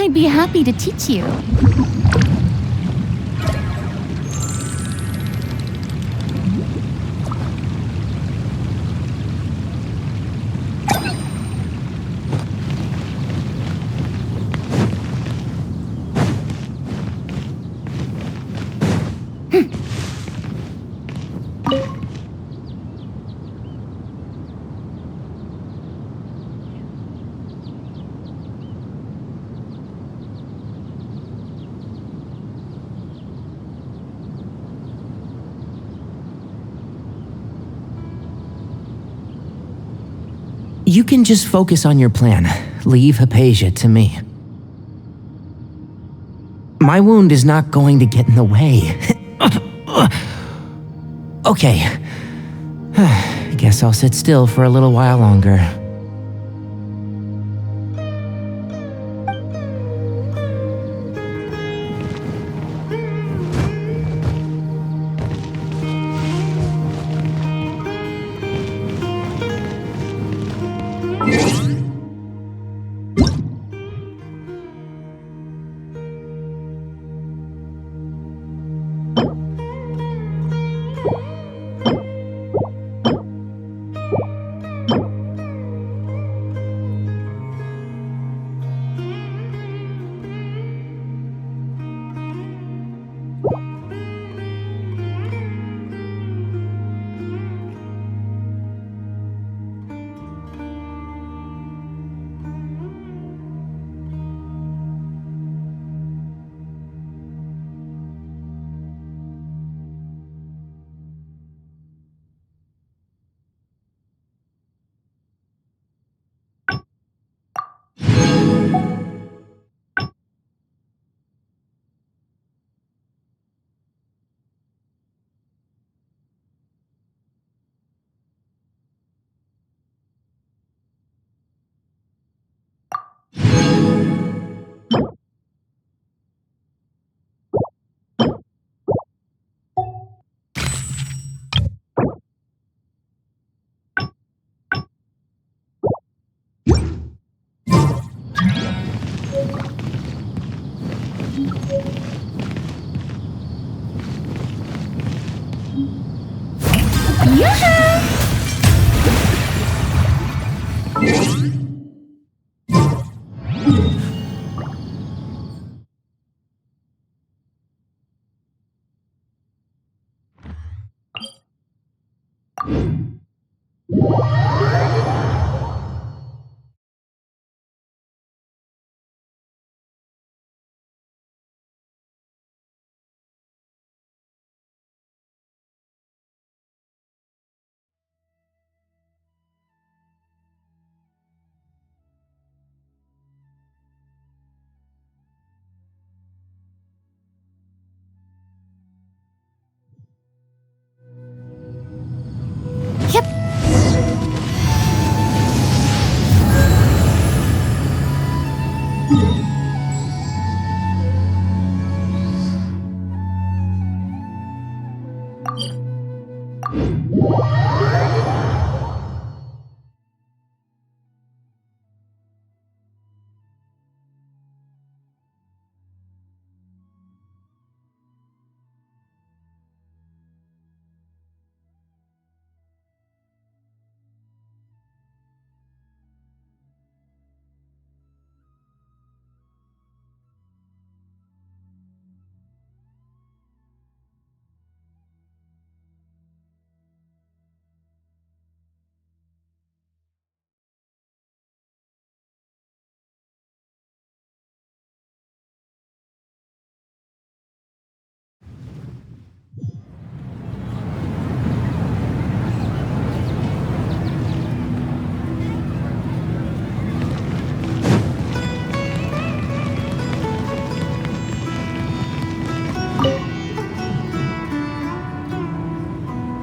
I'd be happy to teach you. You can just focus on your plan. Leave Hypatia to me. My wound is not going to get in the way. Okay. Guess I'll sit still for a little while longer.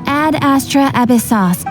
Ad Astra Abyssos.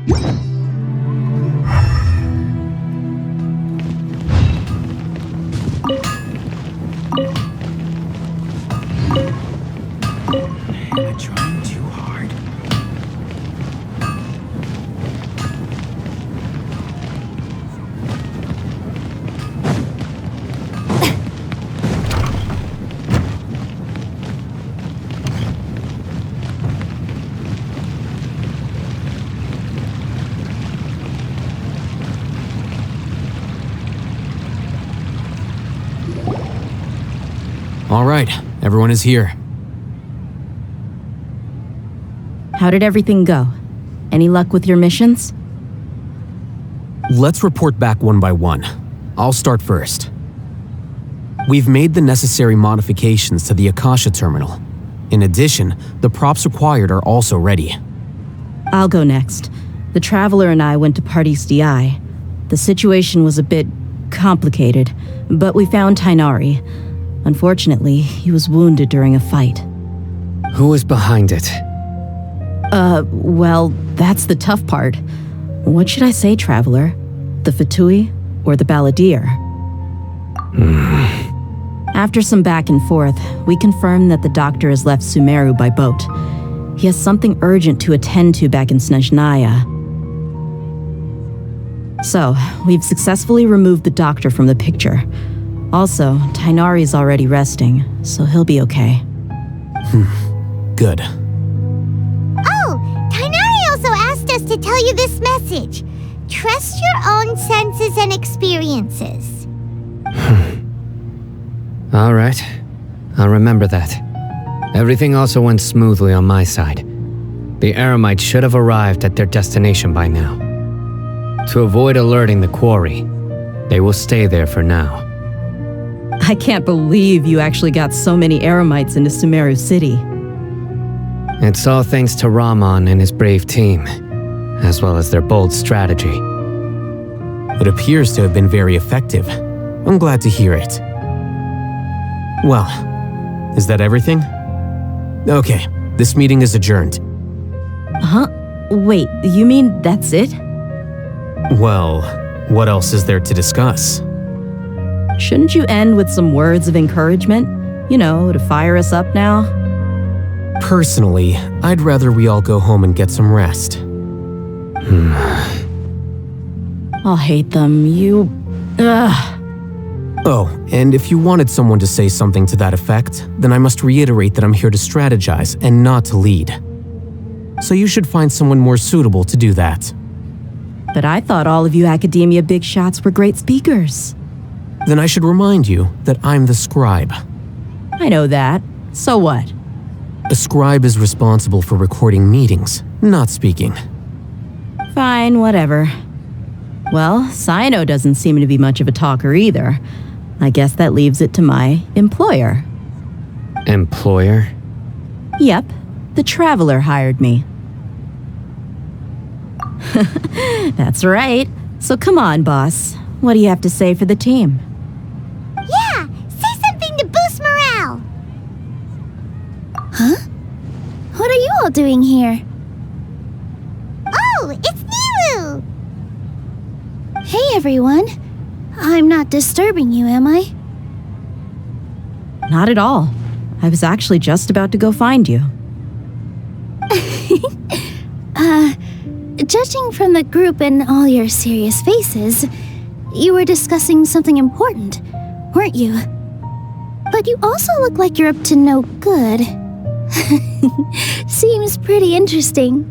Am I trying too hard? All right, everyone is here. How did everything go? Any luck with your missions? Let's report back one by one. I'll start first. We've made the necessary modifications to the Akasha terminal. In addition, the props required are also ready. I'll go next. The Traveler and I went to Party's DI. The situation was a bit complicated, but we found Tainari. Unfortunately, he was wounded during a fight. Who was behind it? Well, that's the tough part. What should I say, Traveler? The Fatui or the Balladeer? After some back and forth, we confirmed that the doctor has left Sumeru by boat. He has something urgent to attend to back in Snezhnaya. So, we've successfully removed the doctor from the picture. Also, Tainari's already resting, so he'll be okay. Good. Oh, Tainari also asked us to tell you this message. Trust your own senses and experiences. All right. I'll remember that. Everything also went smoothly on my side. The Eremites should have arrived at their destination by now. To avoid alerting the quarry, they will stay there for now. I can't believe you actually got so many Eremites into Sumeru City. It's all thanks to Rahman and his brave team, as well as their bold strategy. It appears to have been very effective. I'm glad to hear it. Well, is that everything? Okay, this meeting is adjourned. Huh? Wait, you mean that's it? Well, what else is there to discuss? Shouldn't you end with some words of encouragement? You know, to fire us up now? Personally, I'd rather we all go home and get some rest. I'll hate them, you... Ugh. Oh, and if you wanted someone to say something to that effect, then I must reiterate that I'm here to strategize and not to lead. So you should find someone more suitable to do that. But I thought all of you Academia big shots were great speakers. Then I should remind you that I'm the scribe. I know that. So what? A scribe is responsible for recording meetings, not speaking. Fine, whatever. Well, Sino doesn't seem to be much of a talker either. I guess that leaves it to my employer. Employer? Yep, the Traveler hired me. That's right. So come on, boss. What do you have to say for the team? Yeah, say something to boost morale. Huh? What are you all doing here? Oh, it's Nilu! Hey, everyone. I'm not disturbing you, am I? Not at all. I was actually just about to go find you. Judging from the group and all your serious faces, you were discussing something important, weren't you? But you also look like you're up to no good. Seems pretty interesting.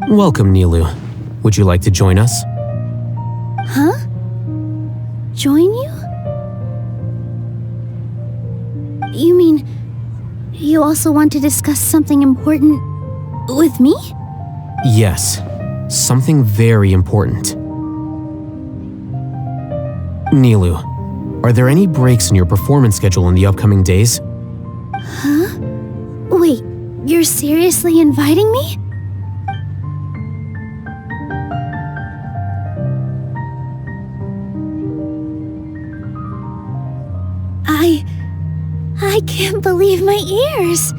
Welcome, Nilu. Would you like to join us? Huh? Join you? You mean you also want to discuss something important with me? Yes, something very important. Nilu, are there any breaks in your performance schedule in the upcoming days? Huh? Wait, you're seriously inviting me? I can't believe my ears.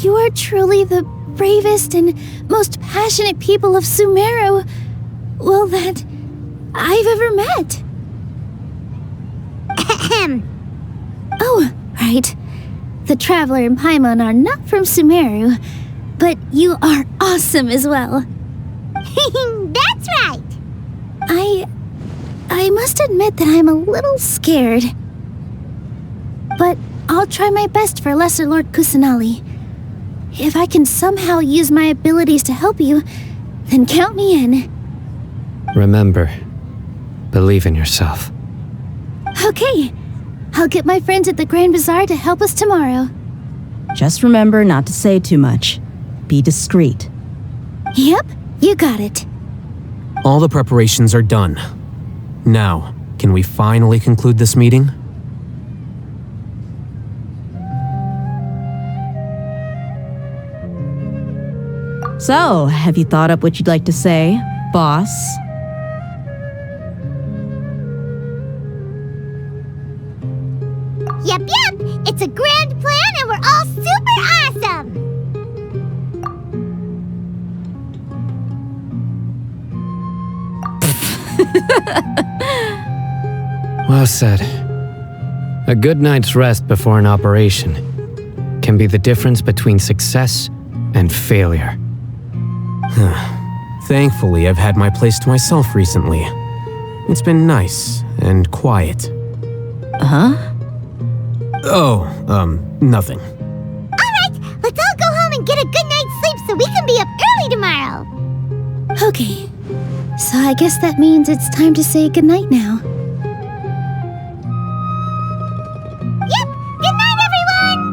You are truly the bravest and most passionate people of Sumeru, well, that I've ever met. Oh, right. The Traveler and Paimon are not from Sumeru, but you are awesome as well. That's right! I must admit that I'm a little scared. But I'll try my best for Lesser Lord Kusanali. If I can somehow use my abilities to help you, then count me in. Remember, believe in yourself. Okay. I'll get my friends at the Grand Bazaar to help us tomorrow. Just remember not to say too much. Be discreet. Yep, you got it. All the preparations are done. Now, can we finally conclude this meeting? So, have you thought up what you'd like to say, boss? Yep, it's a grand plan and we're all super awesome! Well said. A good night's rest before an operation can be the difference between success and failure. Thankfully, I've had my place to myself recently. It's been nice and quiet. Huh? Oh, nothing. Alright, let's all go home and get a good night's sleep so we can be up early tomorrow! Okay. So I guess that means it's time to say goodnight now. Yep! Good night, everyone!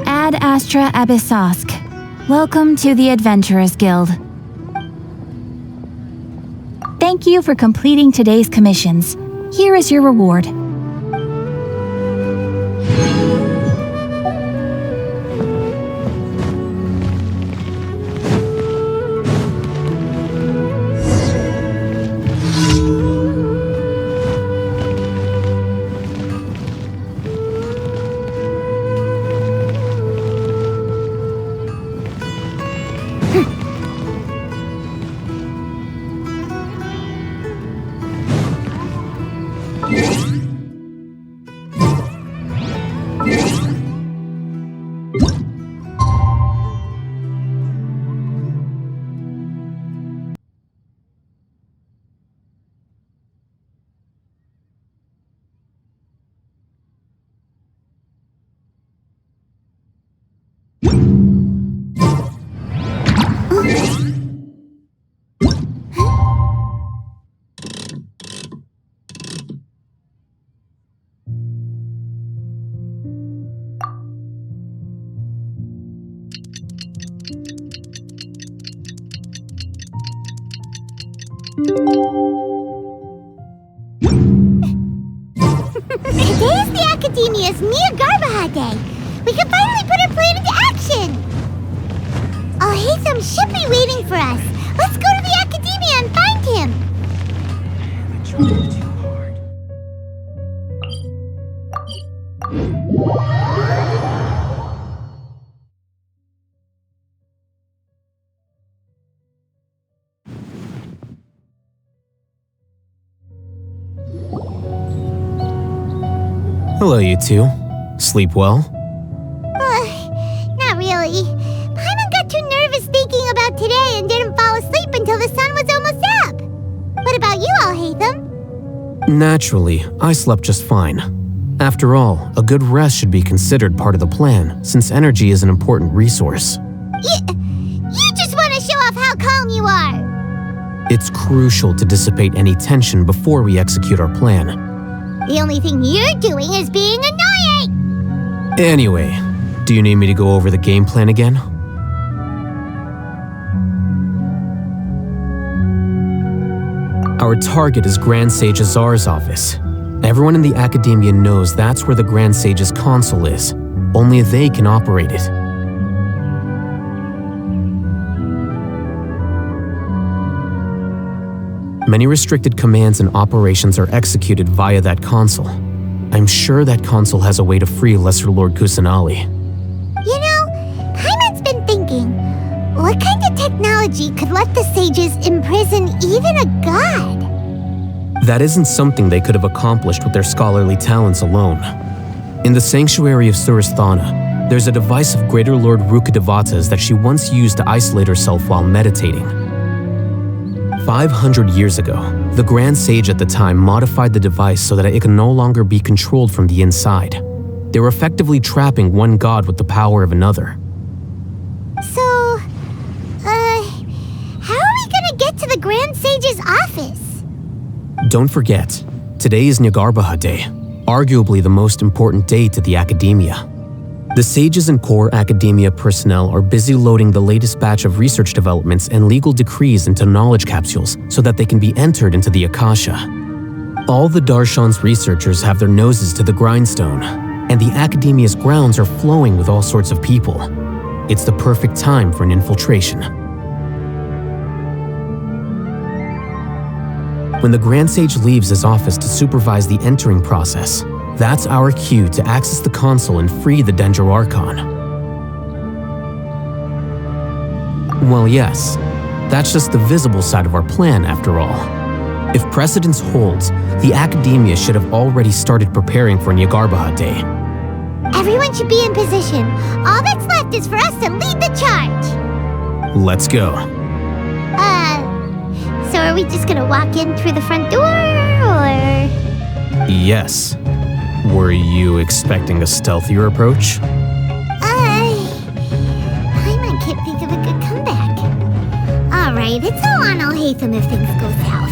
Ad Astra Abyssosk. Welcome to the Adventurers Guild. Thank you for completing today's commissions. Here is your reward. Today is the Academiya's New Garbaha Day. We can finally put our plan into action. Alhaitham should be waiting for us. Let's go to the Academia and find him. Hello, you two. Sleep well? Not really. Paimon got too nervous thinking about today and didn't fall asleep until the sun was almost up. What about you, Alhaitham? Naturally, I slept just fine. After all, a good rest should be considered part of the plan, since energy is an important resource. You just want to show off how calm you are. It's crucial to dissipate any tension before we execute our plan. The only thing you're doing is being annoying. Anyway, do you need me to go over the game plan again? Our target is Grand Sage Azar's office. Everyone in the Academia knows that's where the Grand Sage's console is. Only they can operate it. Many restricted commands and operations are executed via that console. I'm sure that console has a way to free Lesser Lord Kusanali. You know, Paimon's been thinking, what kind of technology could let the sages imprison even a god? That isn't something they could have accomplished with their scholarly talents alone. In the sanctuary of Surasthana, there's a device of Greater Lord Rukkhadevata's that she once used to isolate herself while meditating. 500 years ago, the Grand Sage at the time modified the device so that it could no longer be controlled from the inside. They were effectively trapping one god with the power of another. So, how are we gonna get to the Grand Sage's office? Don't forget, today is Nyagarbha Day, arguably the most important day to the Academia. The sages and core Academia personnel are busy loading the latest batch of research developments and legal decrees into knowledge capsules so that they can be entered into the Akasha. All the Darshan's researchers have their noses to the grindstone, and the Academia's grounds are flowing with all sorts of people. It's the perfect time for an infiltration. When the Grand Sage leaves his office to supervise the entering process, that's our cue to access the console and free the Dendro Archon. Well, yes, that's just the visible side of our plan after all. If precedence holds, the Academia should have already started preparing for Nyagarbha Day. Everyone should be in position. All that's left is for us to lead the charge. Let's go. So are we just gonna walk in through the front door, or? Yes. Were you expecting a stealthier approach? Paimon can't think of a good comeback. Alright, it's all on Alhaitham if things go south.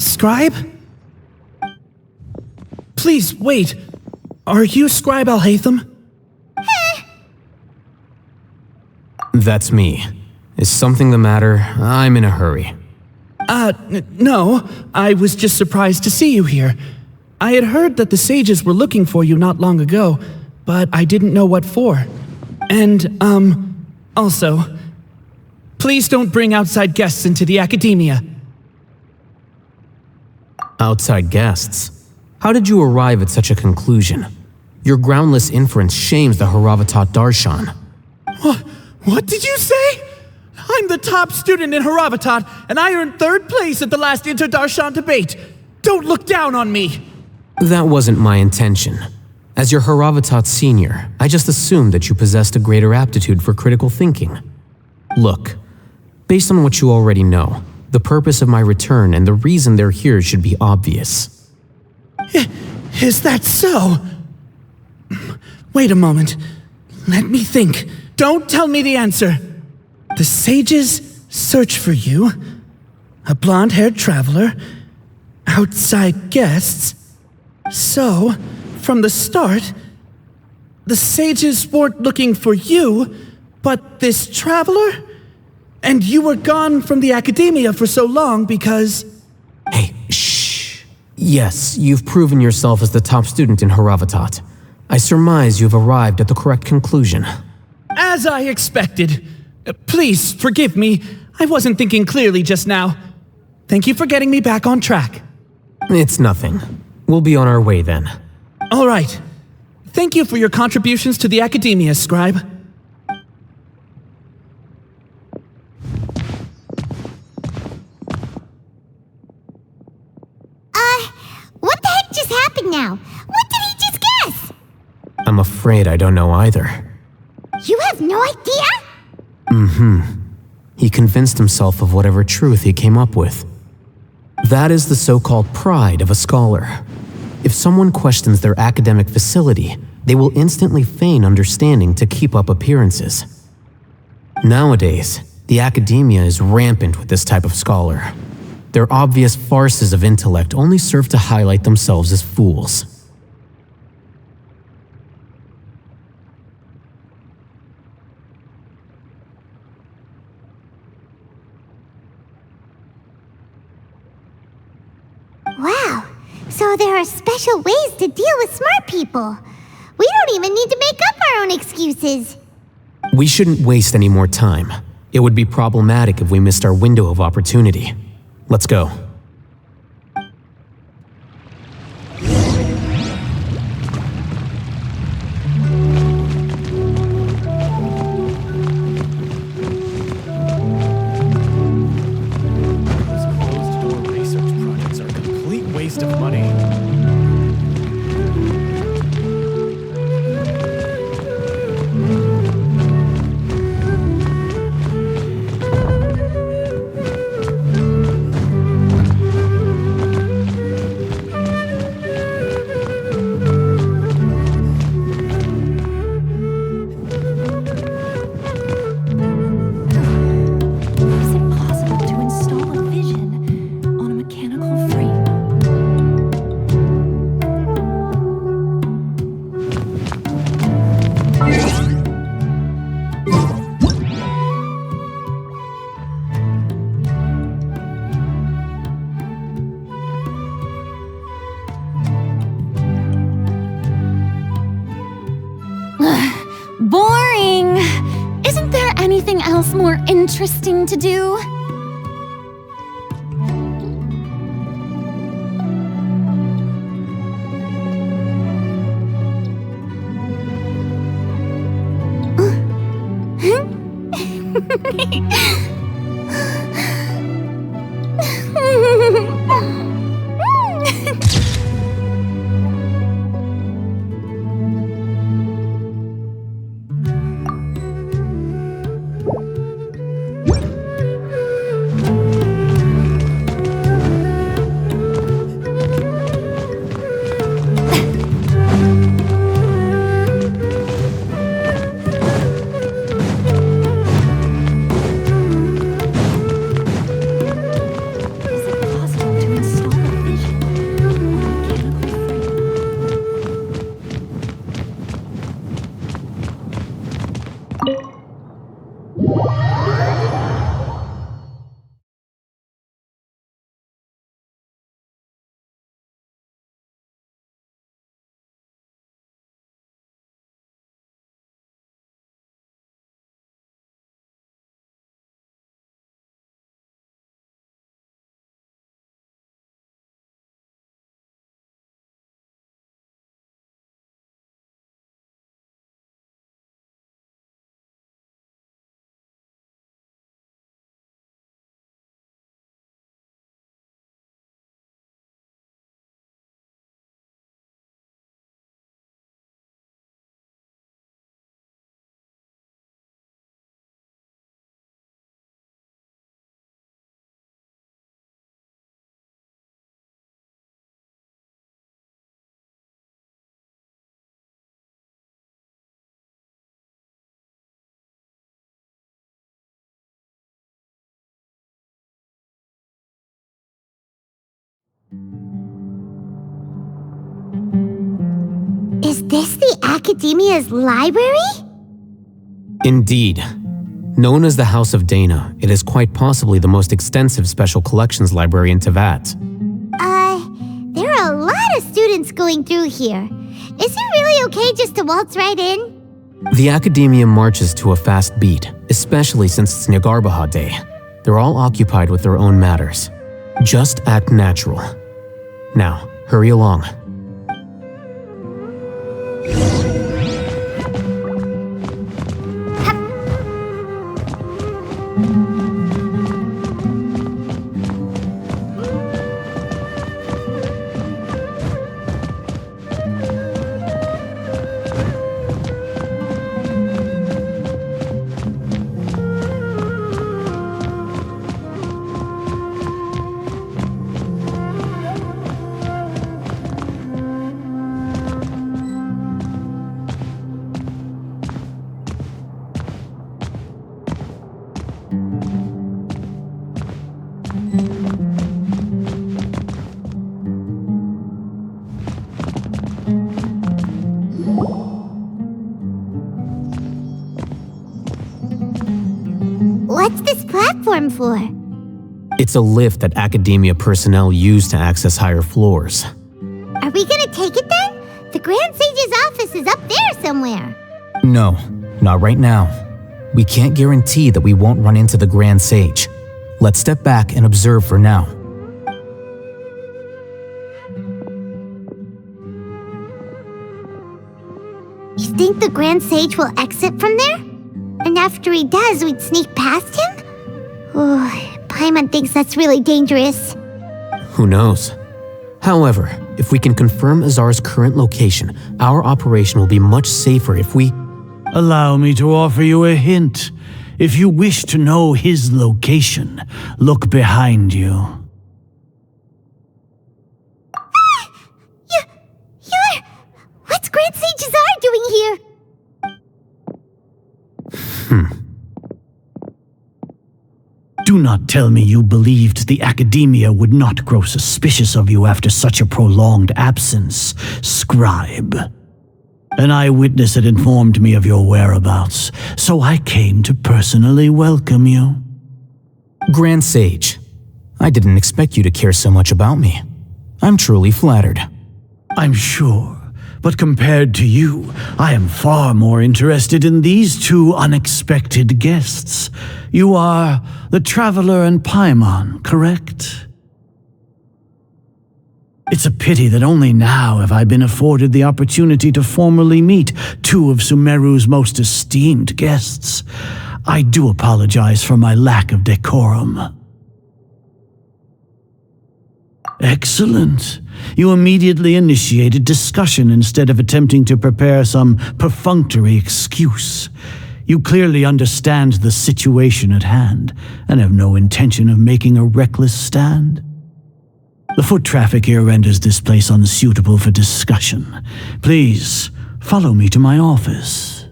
Scribe? Please, wait. Are you Scribe Alhaitham? That's me. Is something the matter? I'm in a hurry. No. I was just surprised to see you here. I had heard that the sages were looking for you not long ago, but I didn't know what for. And, also, please don't bring outside guests into the Academia. Outside guests? How did you arrive at such a conclusion? Your groundless inference shames the Haravatat Darshan. What did you say? I'm the top student in Haravatat, and I earned 3rd place at the last Inter-Darshan debate. Don't look down on me. That wasn't my intention. As your Haravatat senior, I just assumed that you possessed a greater aptitude for critical thinking. Look, based on what you already know, the purpose of my return and the reason they're here should be obvious. Is that so? Wait a moment. Let me think. Don't tell me the answer. The sages search for you. A blonde-haired traveler. Outside guests. So, from the start, the sages weren't looking for you, but this traveler? And you were gone from the Academia for so long because... Hey, shh. Yes, you've proven yourself as the top student in Haravatat. I surmise you've arrived at the correct conclusion. As I expected. Please forgive me. I wasn't thinking clearly just now. Thank you for getting me back on track. It's nothing. We'll be on our way then. All right. Thank you for your contributions to the Academia, Scribe. What the heck just happened now? What did he just guess? I'm afraid I don't know either. You have no idea? He convinced himself of whatever truth he came up with. That is the so-called pride of a scholar. If someone questions their academic facility, they will instantly feign understanding to keep up appearances. Nowadays, the Academia is rampant with this type of scholar. Their obvious farces of intellect only serve to highlight themselves as fools. Wow, so there are special ways to deal with smart people. We don't even need to make up our own excuses. We shouldn't waste any more time. It would be problematic if we missed our window of opportunity. Let's go. Closed-door research projects are a complete waste of money. Is it possible to install a vision on a mechanical frame? Boring! Isn't there anything else more interesting to do? Is this the Academiya's library? Indeed. Known as the House of Dana, it is quite possibly the most extensive special collections library in Teyvat. There are a lot of students going through here. Is it really okay just to waltz right in? The Academiya marches to a fast beat, especially since it's Nyargarbaha Day. They're all occupied with their own matters. Just act natural. Now, hurry along. What's this platform for? It's a lift that Academiya personnel use to access higher floors. Are we gonna take it then? The Grand Sage's office is up there somewhere. No, not right now. We can't guarantee that we won't run into the Grand Sage. Let's step back and observe for now. You think the Grand Sage will exit from there? And after he does, we'd sneak past him? Oh, Paimon thinks that's really dangerous. Who knows? However, if we can confirm Azar's current location, our operation will be much safer if we… Allow me to offer you a hint. If you wish to know his location, look behind you. What's Grand Sage Azar doing here? Do not tell me you believed the Academiya would not grow suspicious of you after such a prolonged absence, scribe. An eyewitness had informed me of your whereabouts, so I came to personally welcome you. Grand Sage, I didn't expect you to care so much about me. I'm truly flattered. I'm sure, but compared to you, I am far more interested in these two unexpected guests. You are the Traveler and Paimon, correct? It's a pity that only now have I been afforded the opportunity to formally meet two of Sumeru's most esteemed guests. I do apologize for my lack of decorum. Excellent. You immediately initiated discussion instead of attempting to prepare some perfunctory excuse. You clearly understand the situation at hand and have no intention of making a reckless stand. The foot traffic here renders this place unsuitable for discussion. Please, follow me to my office.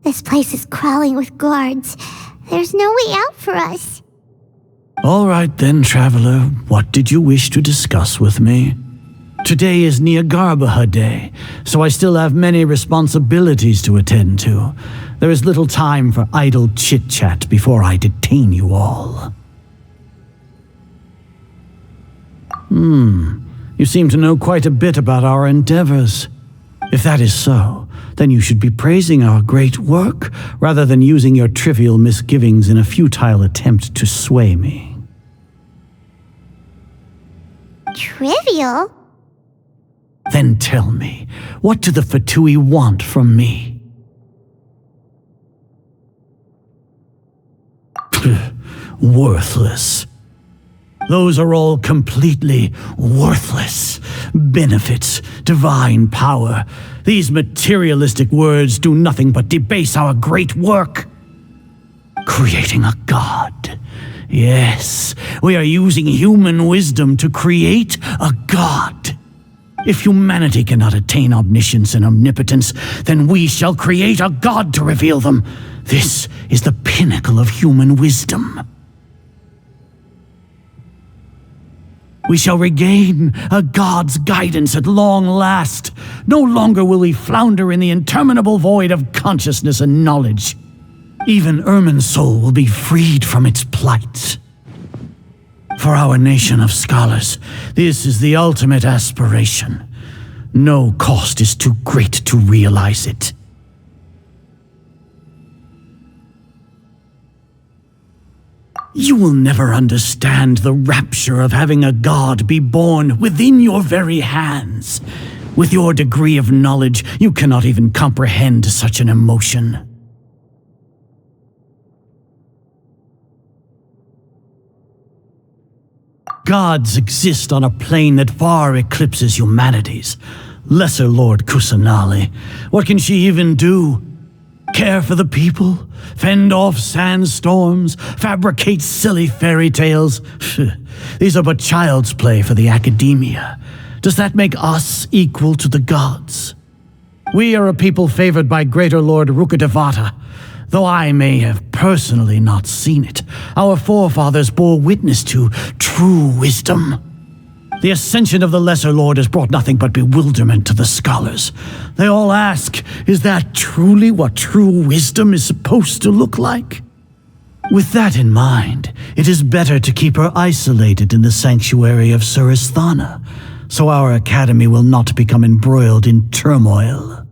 This place is crawling with guards. There's no way out for us. All right then, Traveler. What did you wish to discuss with me? Today is Nyargarbaha Day, so I still have many responsibilities to attend to. There is little time for idle chit-chat before I detain you all. You seem to know quite a bit about our endeavors. If that is so, then you should be praising our great work rather than using your trivial misgivings in a futile attempt to sway me. Trivial? Then tell me, what do the Fatui want from me? Worthless. Those are all completely worthless. Benefits, divine power. These materialistic words do nothing but debase our great work. Creating a god. Yes, we are using human wisdom to create a god. If humanity cannot attain omniscience and omnipotence, then we shall create a god to reveal them. This is the pinnacle of human wisdom. We shall regain a god's guidance at long last. No longer will we flounder in the interminable void of consciousness and knowledge. Even Ermin's soul will be freed from its plight. For our nation of scholars, this is the ultimate aspiration. No cost is too great to realize it. You will never understand the rapture of having a god be born within your very hands. With your degree of knowledge, you cannot even comprehend such an emotion. Gods exist on a plane that far eclipses humanity's. Lesser Lord Kusanali, what can she even do? Care for the people? Fend off sandstorms? Fabricate silly fairy tales? These are but child's play for the Academiya. Does that make us equal to the gods? We are a people favored by Greater Lord Rukadevata. Though I may have personally not seen it, our forefathers bore witness to true wisdom. The ascension of the Lesser Lord has brought nothing but bewilderment to the scholars. They all ask, is that truly what true wisdom is supposed to look like? With that in mind, it is better to keep her isolated in the sanctuary of Surasthana, so our academy will not become embroiled in turmoil.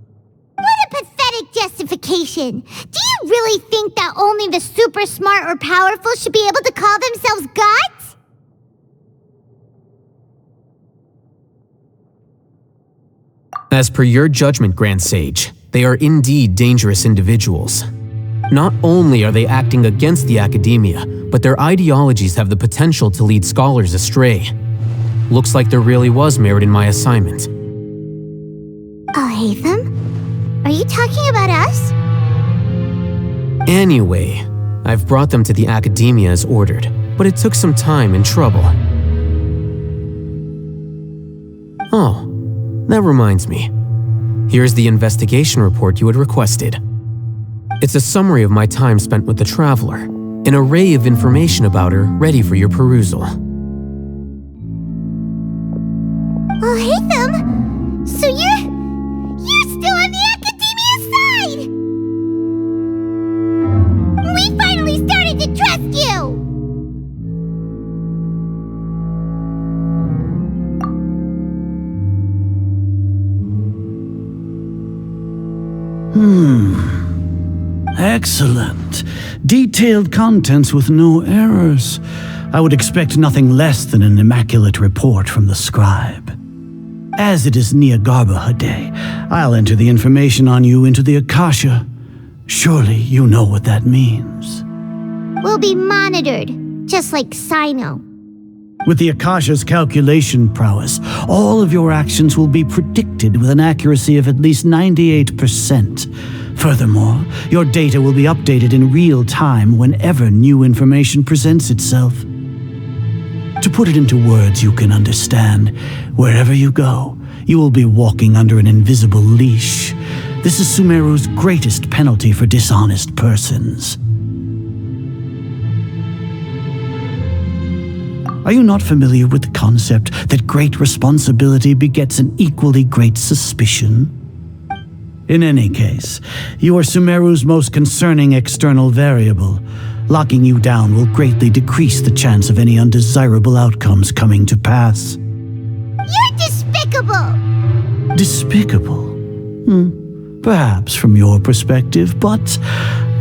What a pathetic justification! Do you really think that only the super smart or powerful should be able to call themselves gods? As per your judgment, Grand Sage, they are indeed dangerous individuals. Not only are they acting against the Academiya, but their ideologies have the potential to lead scholars astray. Looks like there really was merit in my assignment. Oh, Hatham? Are you talking about us? Anyway, I've brought them to the Academiya as ordered, but it took some time and trouble. Oh, that reminds me. Here's the investigation report you had requested. It's a summary of my time spent with the Traveler, an array of information about her ready for your perusal. Oh, Hatham! So you're still on the Academiya side! We finally started to trust you! Excellent. Detailed contents with no errors. I would expect nothing less than an immaculate report from the scribe. As it is Nyagarbha Day, I'll enter the information on you into the Akasha. Surely you know what that means. We'll be monitored, just like Sino. With the Akasha's calculation prowess, all of your actions will be predicted with an accuracy of at least 98%. Furthermore, your data will be updated in real time whenever new information presents itself. To put it into words you can understand, wherever you go, you will be walking under an invisible leash. This is Sumeru's greatest penalty for dishonest persons. Are you not familiar with the concept that great responsibility begets an equally great suspicion? In any case, you are Sumeru's most concerning external variable. Locking you down will greatly decrease the chance of any undesirable outcomes coming to pass. You're despicable! Despicable? Perhaps from your perspective, but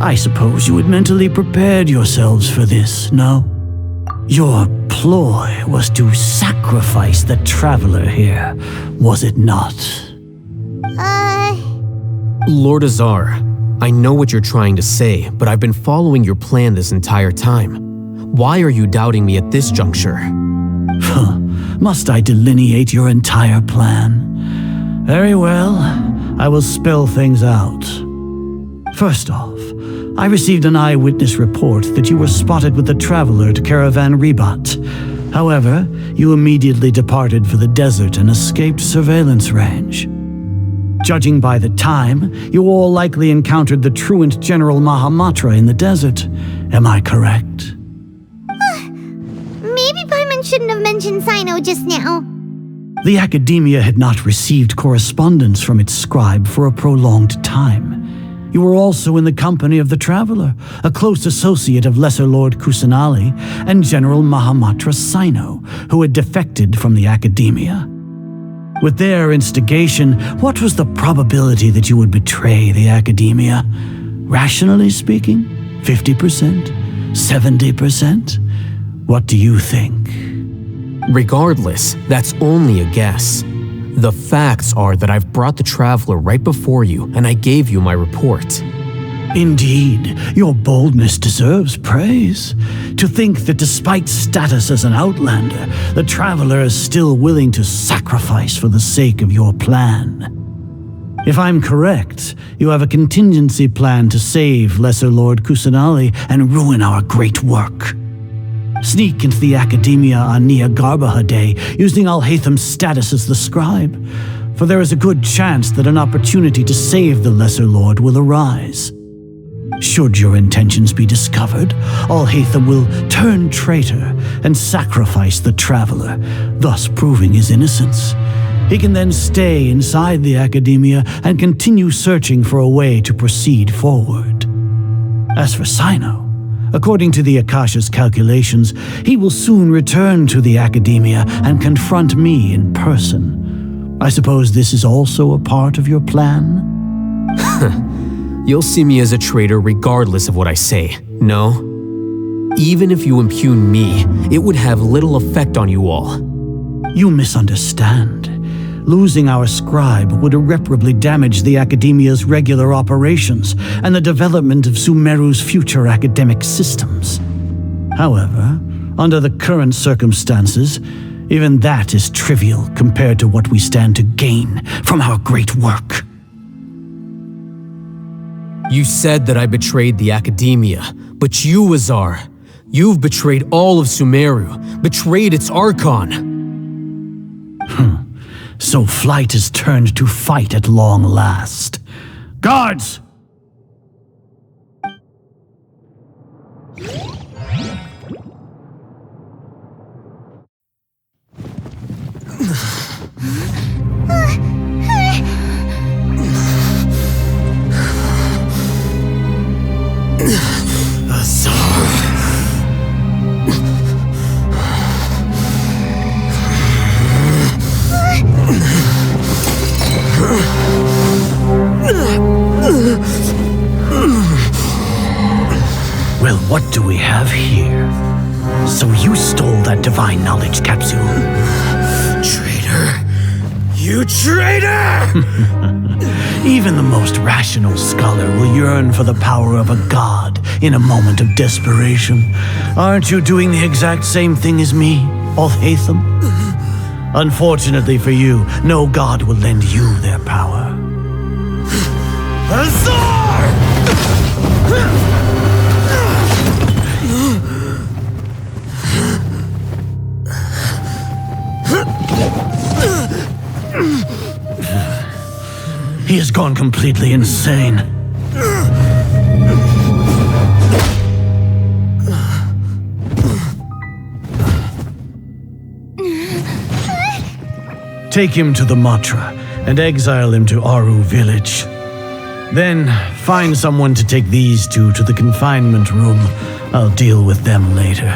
I suppose you had mentally prepared yourselves for this, no? Your ploy was to sacrifice the Traveler here, was it not? Lord Azar, I know what you're trying to say, but I've been following your plan this entire time. Why are you doubting me at this juncture? Must I delineate your entire plan? Very well, I will spell things out. First off, I received an eyewitness report that you were spotted with the Traveler to Caravan Ribat. However, you immediately departed for the desert and escaped surveillance range. Judging by the time, you all likely encountered the truant General Mahamatra in the desert. Am I correct? Maybe Paimon shouldn't have mentioned Sino just now. The Academia had not received correspondence from its scribe for a prolonged time. You were also in the company of the Traveler, a close associate of Lesser Lord Kusanali and General Mahamatra Sino, who had defected from the Academia. With their instigation, what was the probability that you would betray the Academia? Rationally speaking, 50%? 70%? What do you think? Regardless, that's only a guess. The facts are that I've brought the Traveler right before you, and I gave you my report. Indeed, your boldness deserves praise. To think that despite status as an outlander, the Traveler is still willing to sacrifice for the sake of your plan. If I'm correct, you have a contingency plan to save Lesser Lord Kusanali and ruin our great work. Sneak into the Academia on Nia Garbaha Day, using Alhaitham's status as the scribe, for there is a good chance that an opportunity to save the Lesser Lord will arise. Should your intentions be discovered, Alhaitham will turn traitor and sacrifice the Traveler, thus proving his innocence. He can then stay inside the Academia and continue searching for a way to proceed forward. As for Sino, according to the Akasha's calculations, he will soon return to the Academia and confront me in person. I suppose this is also a part of your plan? You'll see me as a traitor regardless of what I say, no? Even if you impugn me, it would have little effect on you all. You misunderstand. Losing our scribe would irreparably damage the Academia's regular operations and the development of Sumeru's future academic systems. However, under the current circumstances, even that is trivial compared to what we stand to gain from our great work. You said that I betrayed the Academia, but you, Azar, you've betrayed all of Sumeru, betrayed its Archon. So flight is turned to fight at long last. Guards! Well, what do we have here? So you stole that divine knowledge capsule? Traitor! You traitor! Even the most rational scholar will yearn for the power of a god in a moment of desperation. Aren't you doing the exact same thing as me, Alhaitham? Unfortunately for you, no god will lend you their power. Azar! He has gone completely insane. Take him to the Matra and exile him to Aru village. Then find someone to take these two to the confinement room. I'll deal with them later.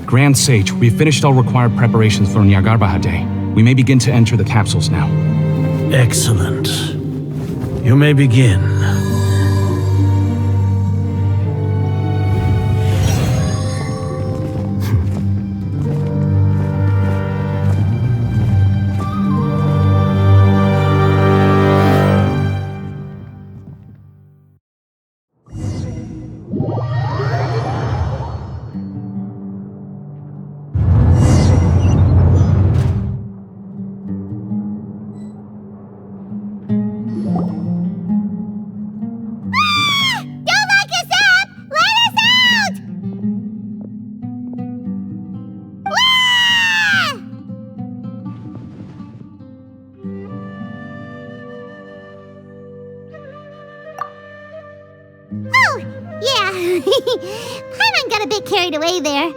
Grand Sage, we've finished all required preparations for Nyargarbaha Day. We may begin to enter the capsules now. Excellent. You may begin. Paimon got a bit carried away there.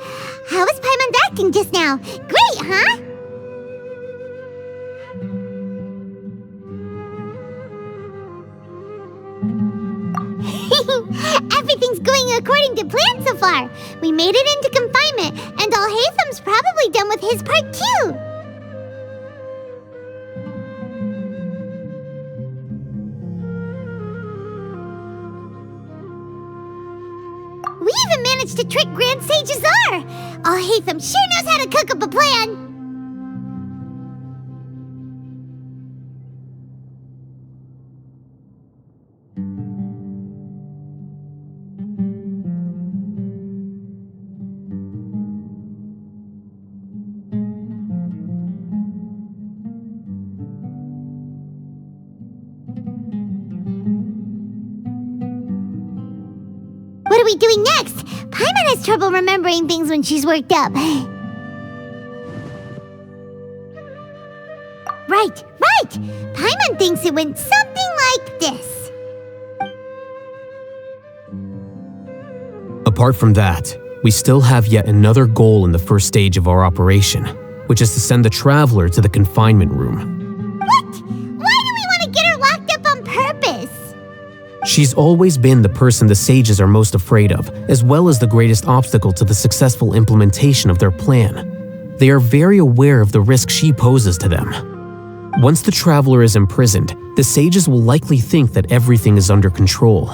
How was Paimon's acting just now? Great, huh? Everything's going according to plan so far. We made it into confinement, and Alhaitham's probably done with his part too. We even managed to trick Grand Sage Azar! Alhaitham sure knows how to cook up a plan! What are we doing next? Paimon has trouble remembering things when she's worked up. Right. Paimon thinks it went something like this. Apart from that, we still have yet another goal in the first stage of our operation, which is to send the Traveler to the confinement room. What? Why do we want to get her locked up on purpose? She's always been the person the sages are most afraid of, as well as the greatest obstacle to the successful implementation of their plan. They are very aware of the risk she poses to them. Once the Traveler is imprisoned, the sages will likely think that everything is under control.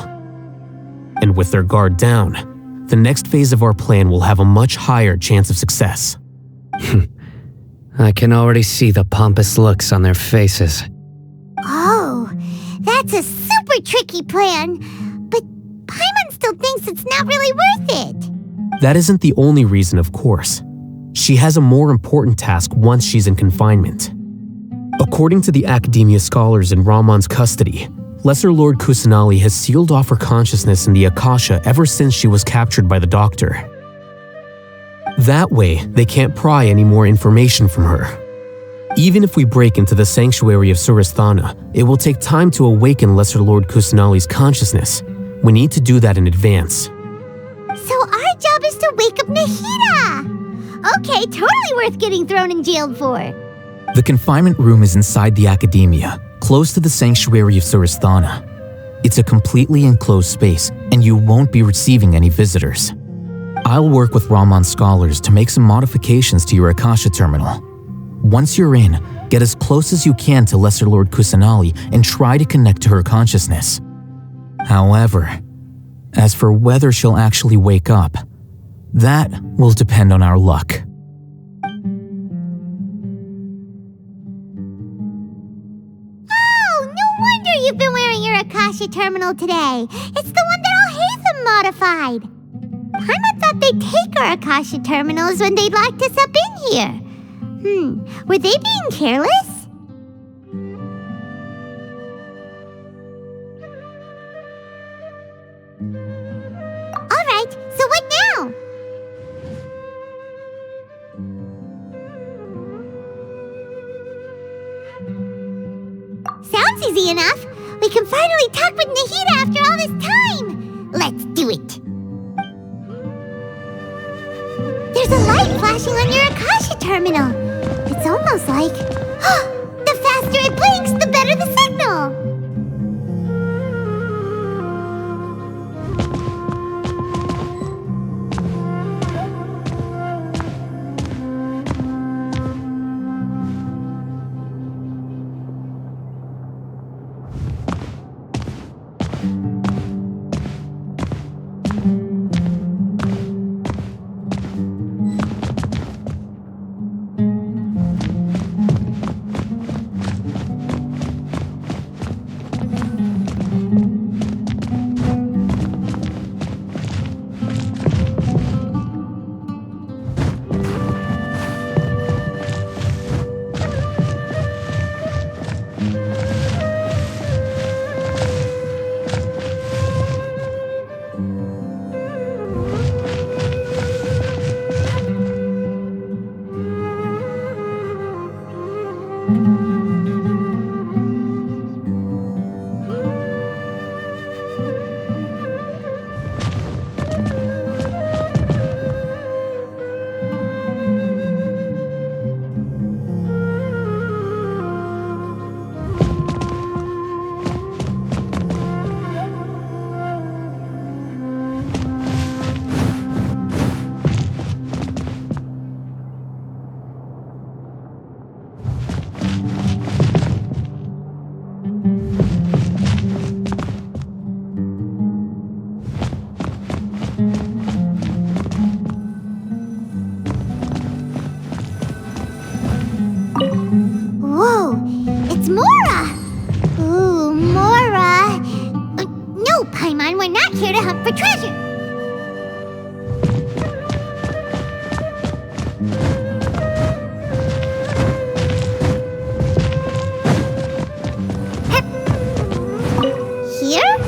And with their guard down, the next phase of our plan will have a much higher chance of success. I can already see the pompous looks on their faces. Oh, that's a super tricky plan, but Paimon still thinks it's not really worth it. That isn't the only reason, of course. She has a more important task once she's in confinement. According to the Academiya scholars in Ramon's custody, Lesser Lord Kusanali has sealed off her consciousness in the Akasha ever since she was captured by the doctor. That way, they can't pry any more information from her. Even if we break into the sanctuary of Surasthana, it will take time to awaken Lesser Lord Kusanali's consciousness. We need to do that in advance. So our job is to wake up Nahida! Okay, totally worth getting thrown in jail for. The confinement room is inside the Academiya, close to the sanctuary of Surasthana. It's a completely enclosed space, and you won't be receiving any visitors. I'll work with Ramon's scholars to make some modifications to your Akasha terminal. Once you're in, get as close as you can to Lesser Lord Kusanali and try to connect to her consciousness. However, as for whether she'll actually wake up, that will depend on our luck. Oh, no wonder you've been wearing your Akasha terminal today. It's the one that Alhaitham modified. Paimon thought they'd take our Akasha terminals when they locked us up in here. Were they being careless? Alright, so what now? Sounds easy enough. We can finally talk with Nahida after all this time. Let's do it. There's a light flashing on your Akasha terminal. It's almost like... the faster it blinks, the better the signal! it's Mora! Ooh, Mora! No, Paimon, we're not here to hunt for treasure! Here?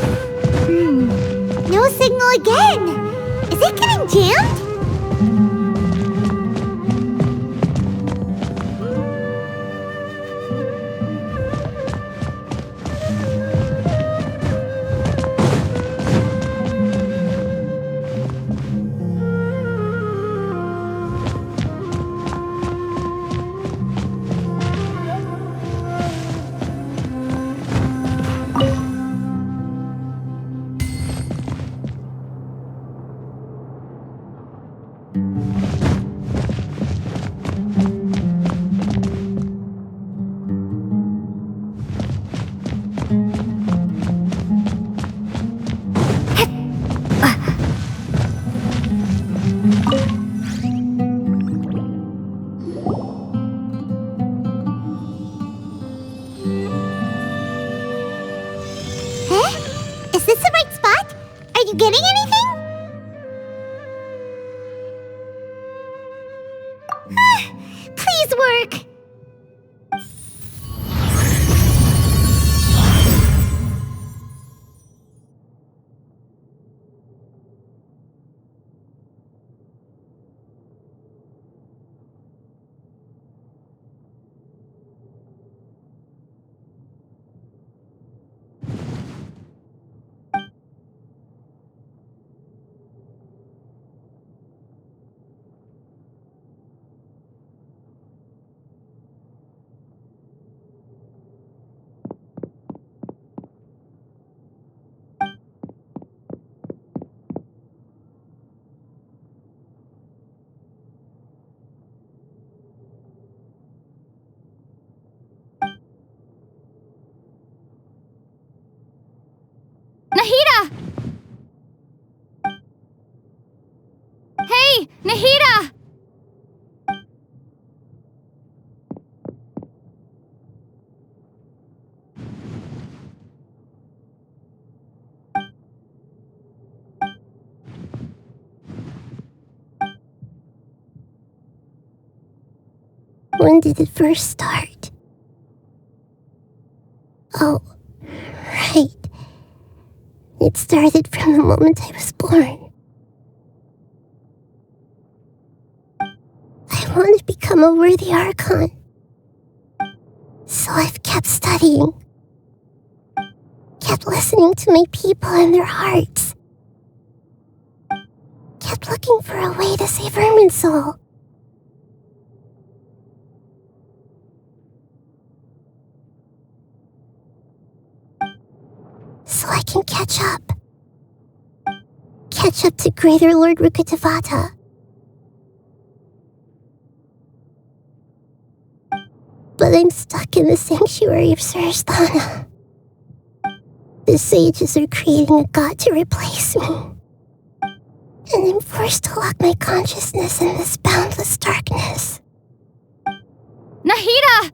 No signal again! Is it getting jammed? Is this the right spot? Are you getting anything? Please work! Nahida! Hey, Nahida! When did it first start? Oh, right. It started from the moment I was born. I want to become a worthy Archon. So I've kept studying. Kept listening to my people and their hearts. Kept looking for a way to save Irminsul. So I can catch up. Catch up to Greater Lord Rukkhadevata. But I'm stuck in the sanctuary of Suristhana. The sages are creating a god to replace me. And I'm forced to lock my consciousness in this boundless darkness. Nahida!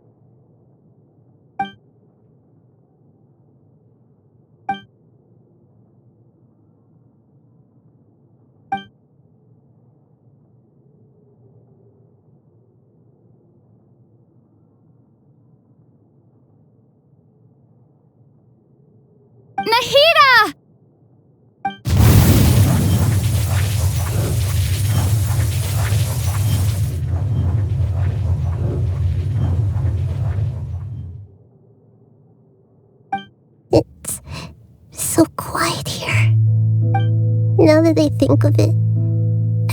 Nahida! It's so quiet here. Now that I think of it,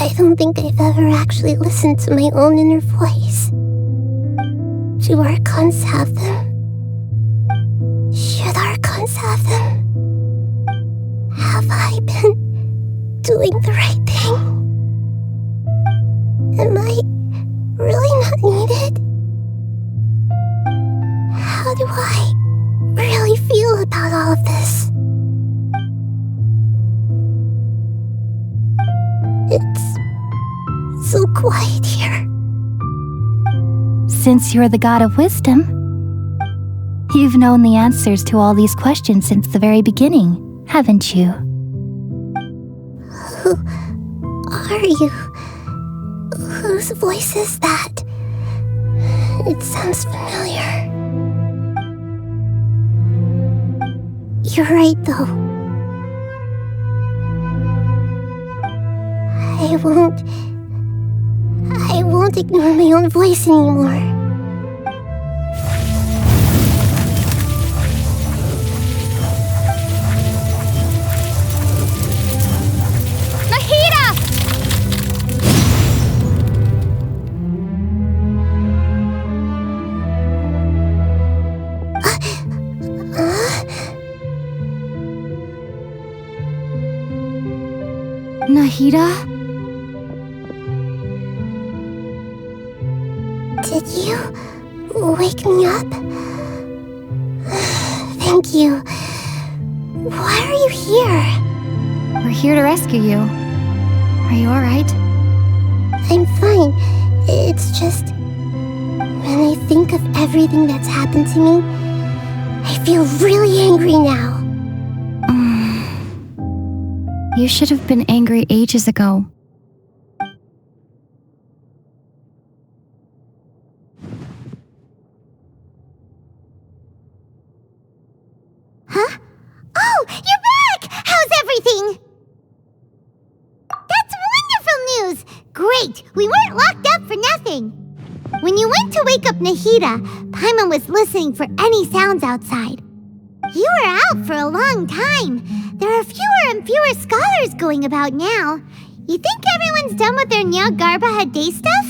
I don't think I've ever actually listened to my own inner voice. Do Archons have them? Should Archons have them? Have I been doing the right thing? Am I really not needed? How do I really feel about all of this? It's so quiet here. Since you're the god of wisdom, You've known the answers to all these questions since the very beginning, haven't you? Who are you? Whose voice is that? It sounds familiar. You're right, though. I won't ignore my own voice anymore. Nahida? Did you wake me up? Thank you. Why are you here? We're here to rescue you. Are you alright? I'm fine. It's just... when I think of everything that's happened to me, I feel really angry now. You should have been angry ages ago. Huh? Oh, you're back! How's everything? That's wonderful news! Great! We weren't locked up for nothing! When you went to wake up Nahida, Paimon was listening for any sounds outside. You were out for a long time. There are fewer and fewer scholars going about now. You think everyone's done with their Nyagarbha Day stuff?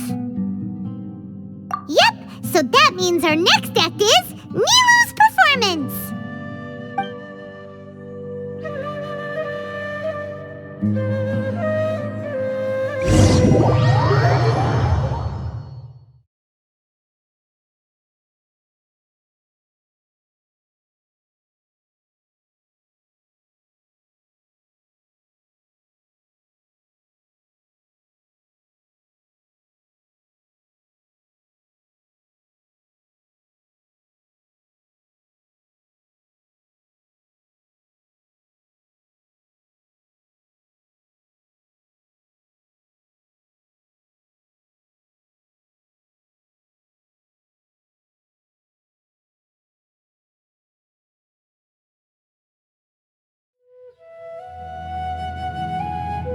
Yep, so that means our next act is Nilu's performance!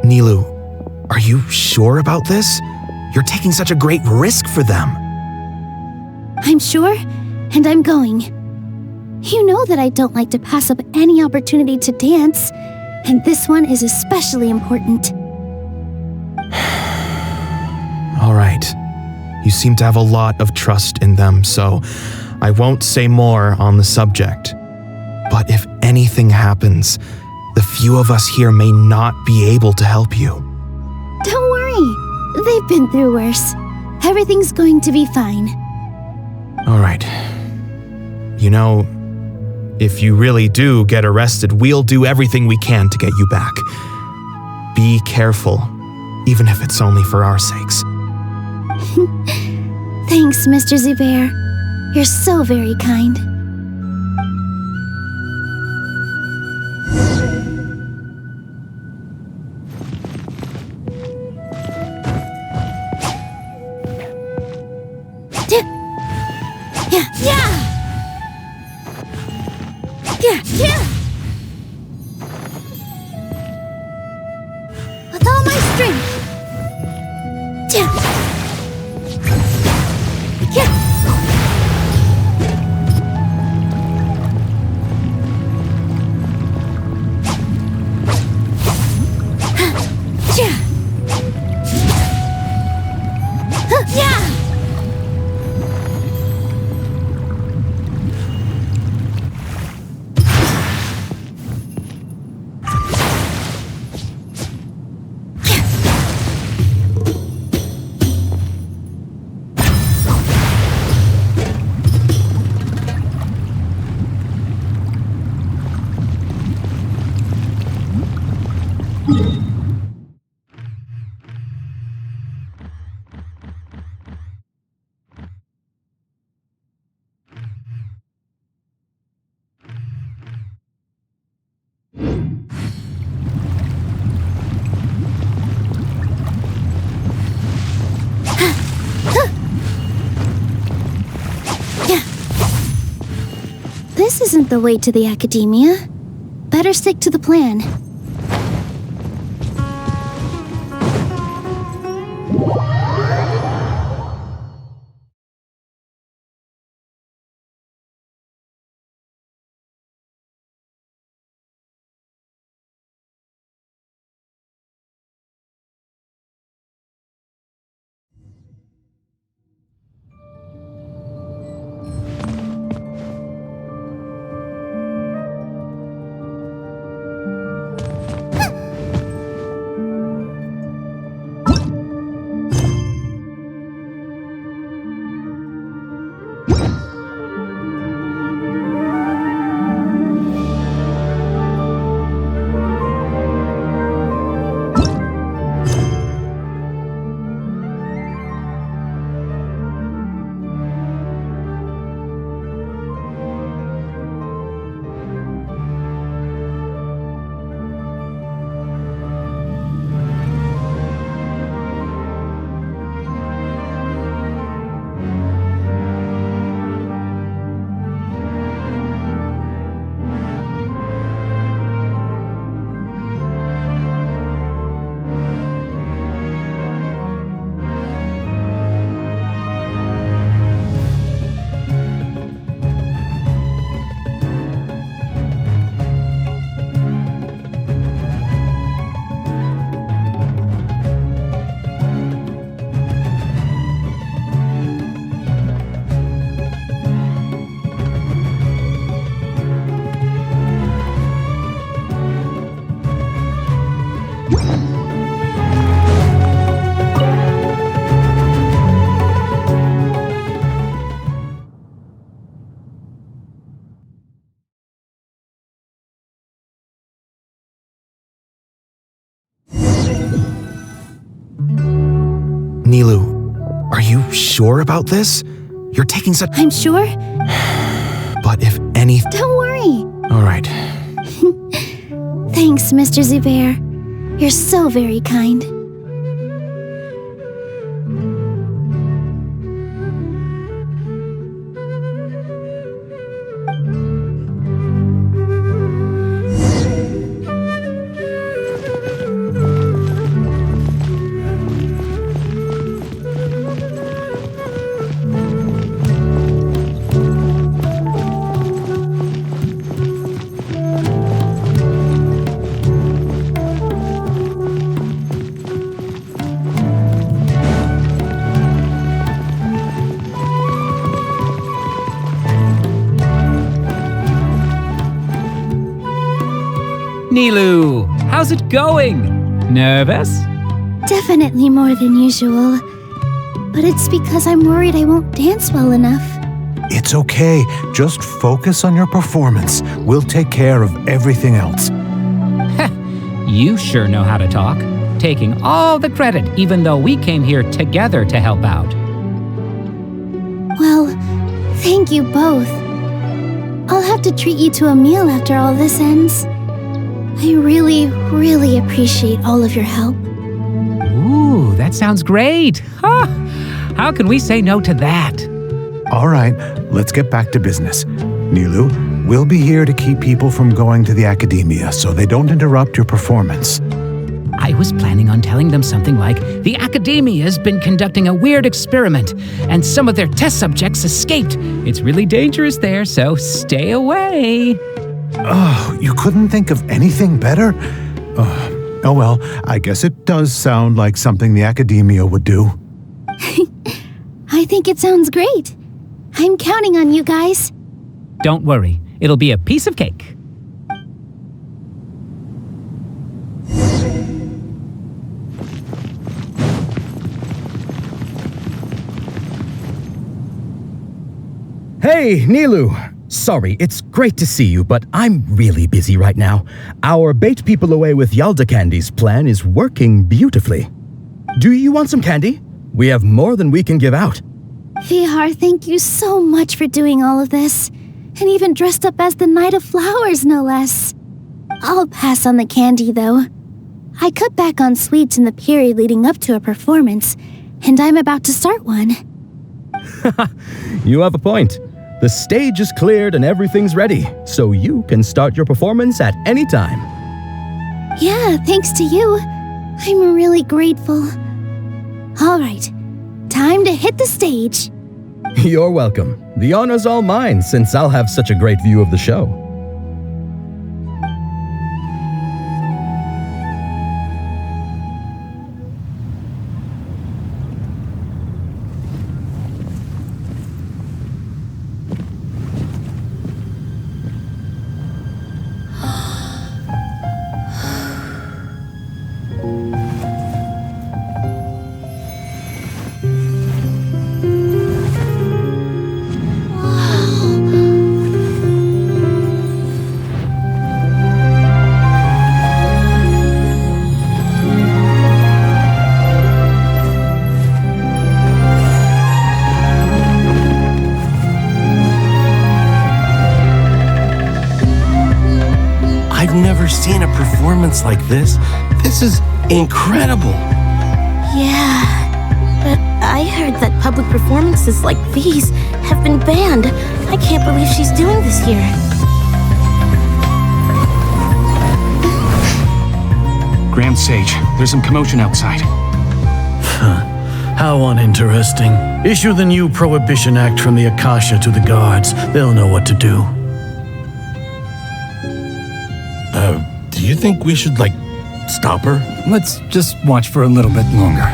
Nilu, are you sure about this? You're taking such a great risk for them. I'm sure, and I'm going. You know that I don't like to pass up any opportunity to dance, and this one is especially important. All right. You seem to have a lot of trust in them, so I won't say more on the subject. But if anything happens, the few of us here may not be able to help you. Don't worry. They've been through worse. Everything's going to be fine. All right. You know, if you really do get arrested, we'll do everything we can to get you back. Be careful, even if it's only for our sakes. Thanks, Mr. Zubair. You're so very kind. With all my strength. this isn't the way to the Academia. Better stick to the plan. Nilu, are you sure about this? You're taking such— I'm sure. But if any— Don't worry. All right. Thanks, Mr. Zubair. You're so very kind. Nilu, how's it going? Nervous? Definitely more than usual. But it's because I'm worried I won't dance well enough. It's okay. Just focus on your performance. We'll take care of everything else. You sure know how to talk. Taking all the credit, even though we came here together to help out. Well, thank you both. I'll have to treat you to a meal after all this ends. I really, really appreciate all of your help. Ooh, that sounds great. Huh. How can we say no to that? All right, let's get back to business. Nilu, we'll be here to keep people from going to the Academia so they don't interrupt your performance. I was planning on telling them something like, the Academia's been conducting a weird experiment, and some of their test subjects escaped. It's really dangerous there, so stay away. Oh, you couldn't think of anything better? Oh well, I guess it does sound like something the Academia would do. I think it sounds great. I'm counting on you guys. Don't worry, it'll be a piece of cake. Hey, Nilu! Sorry, it's great to see you, but I'm really busy right now. Our Bait People Away with Yalda Candies plan is working beautifully. Do you want some candy? We have more than we can give out. Vihar, thank you so much for doing all of this. And even dressed up as the Knight of Flowers, no less. I'll pass on the candy, though. I cut back on sweets in the period leading up to a performance, and I'm about to start one. You have a point. The stage is cleared and everything's ready, so you can start your performance at any time. Yeah, thanks to you. I'm really grateful. All right, time to hit the stage. You're welcome. The honor's all mine, since I'll have such a great view of the show. I've never seen a performance like this. This is incredible. Yeah, but I heard that public performances like these have been banned. I can't believe she's doing this here. Grand Sage, there's some commotion outside. How uninteresting. Issue the new Prohibition Act from the Akasha to the guards. They'll know what to do. Do you think we should, stop her? Let's just watch for a little bit longer.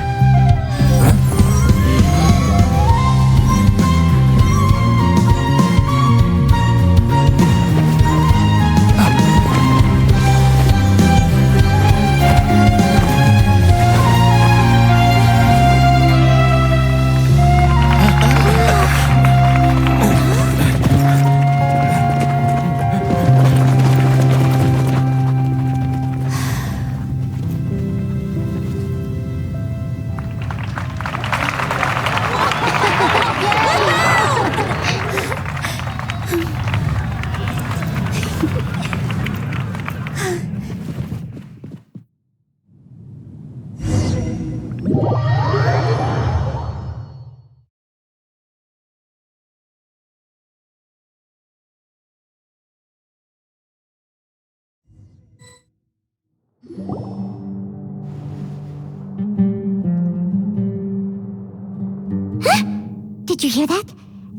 Did you hear that?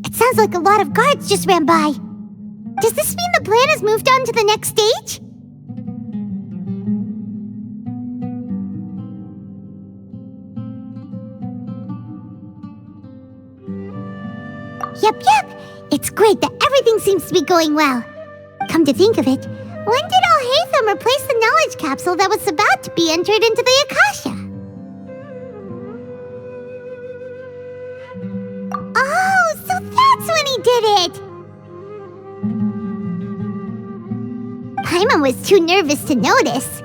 It sounds like a lot of guards just ran by. Does this mean the plan has moved on to the next stage? Yep. It's great that everything seems to be going well. Come to think of it, when did Alhaitham replace the knowledge capsule that was about to be entered into the Akasha? Oh, so that's when he did it! Paimon was too nervous to notice.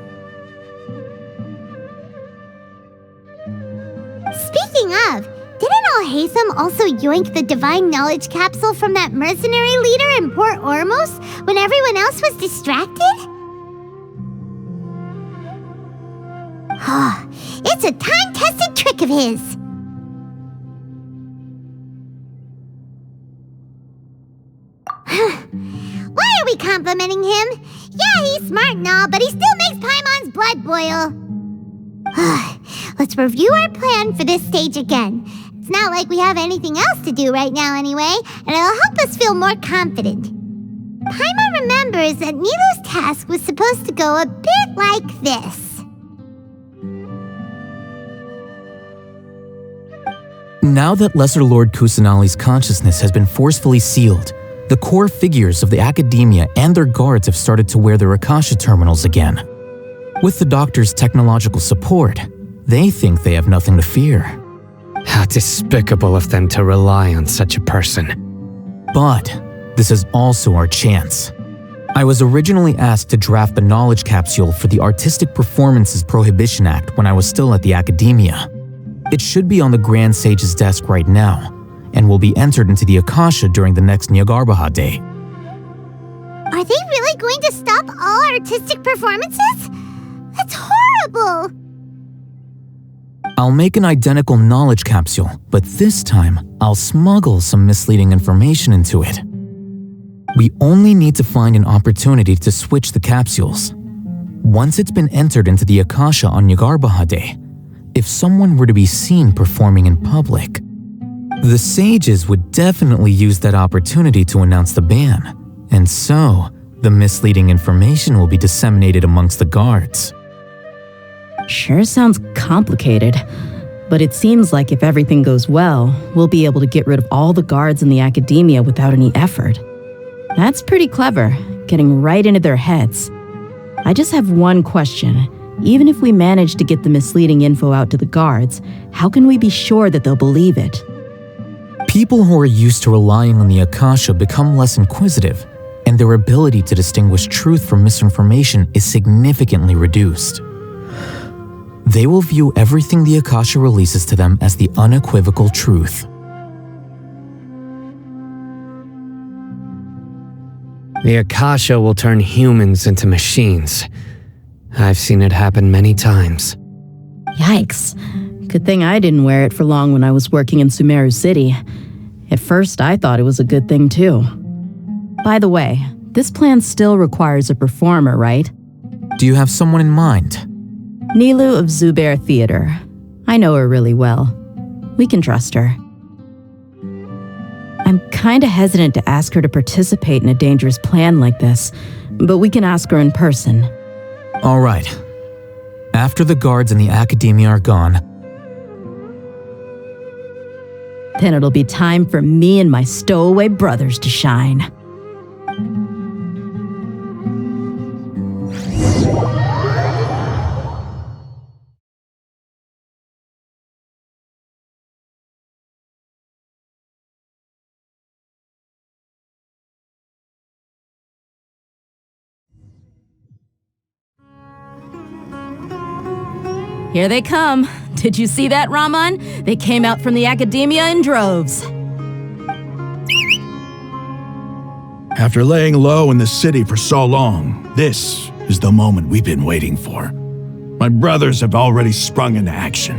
Speaking of, didn't Alhaitham also yoink the divine knowledge capsule from that mercenary leader in Port Ormos when everyone else was distracted? It's a time-tested trick of his. Why are we complimenting him? Yeah, he's smart and all, but he still makes Paimon's blood boil. Let's review our plan for this stage again. It's not like we have anything else to do right now anyway, and it'll help us feel more confident. Paimon remembers that Nilou's task was supposed to go a bit like this. Now that Lesser Lord Kusanali's consciousness has been forcefully sealed, the core figures of the Academia and their guards have started to wear their Akasha terminals again. With the doctor's technological support, they think they have nothing to fear. How despicable of them to rely on such a person. But this is also our chance. I was originally asked to draft the knowledge capsule for the Artistic Performances Prohibition Act when I was still at the Academia. It should be on the Grand Sage's desk right now, and will be entered into the Akasha during the next Nyagarbha Day. Are they really going to stop all artistic performances? That's horrible! I'll make an identical knowledge capsule, but this time I'll smuggle some misleading information into it. We only need to find an opportunity to switch the capsules. Once it's been entered into the Akasha on Yagarbaha Day, if someone were to be seen performing in public, the sages would definitely use that opportunity to announce the ban, and so the misleading information will be disseminated amongst the guards. Sure sounds complicated, but it seems like if everything goes well, we'll be able to get rid of all the guards in the Academia without any effort. That's pretty clever, getting right into their heads. I just have one question. Even if we manage to get the misleading info out to the guards, how can we be sure that they'll believe it? People who are used to relying on the Akasha become less inquisitive, and their ability to distinguish truth from misinformation is significantly reduced. They will view everything the Akasha releases to them as the unequivocal truth. The Akasha will turn humans into machines. I've seen it happen many times. Yikes. Good thing I didn't wear it for long when I was working in Sumeru City. At first, I thought it was a good thing too. By the way, this plan still requires a performer, right? Do you have someone in mind? Nilu of Zubair Theater. I know her really well. We can trust her. I'm kinda hesitant to ask her to participate in a dangerous plan like this, but we can ask her in person. All right. After the guards in the Academia are gone, then it'll be time for me and my stowaway brothers to shine. Here they come. Did you see that, Raman? They came out from the Academia in droves. After laying low in the city for so long, this is the moment we've been waiting for. My brothers have already sprung into action.